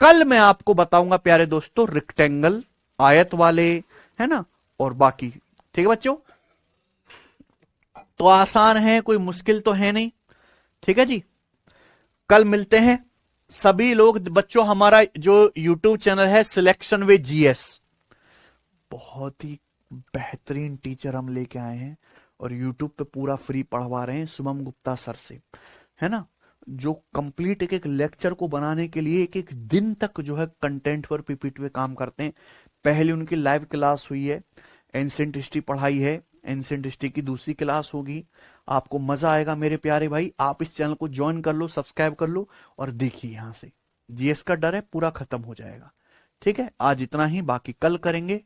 कल मैं आपको बताऊंगा प्यारे दोस्तों रेक्टेंगल, आयत वाले, है ना, और बाकी, ठीक है बच्चों। तो आसान है, कोई मुश्किल तो है नहीं, ठीक है जी। कल मिलते हैं सभी लोग बच्चों। हमारा जो YouTube चैनल है सिलेक्शन विद जीएस, बहुत ही बेहतरीन टीचर हम लेके आए हैं और YouTube पे पूरा फ्री पढ़वा रहे हैं, शुभम गुप्ता सर से, है ना, जो कंप्लीट एक एक लेक्चर को बनाने के लिए एक एक दिन तक जो है कंटेंट पर पीपीटी पे काम करते हैं। पहले उनकी लाइव क्लास हुई है, एंशिएंट हिस्ट्री पढ़ाई है, एंशिएंट हिस्ट्री की दूसरी क्लास होगी, आपको मजा आएगा मेरे प्यारे भाई। आप इस चैनल को ज्वाइन कर लो, सब्सक्राइब कर लो और देखिए, यहां से जीएस का डर है पूरा खत्म हो जाएगा, ठीक है। आज इतना ही, बाकी कल करेंगे।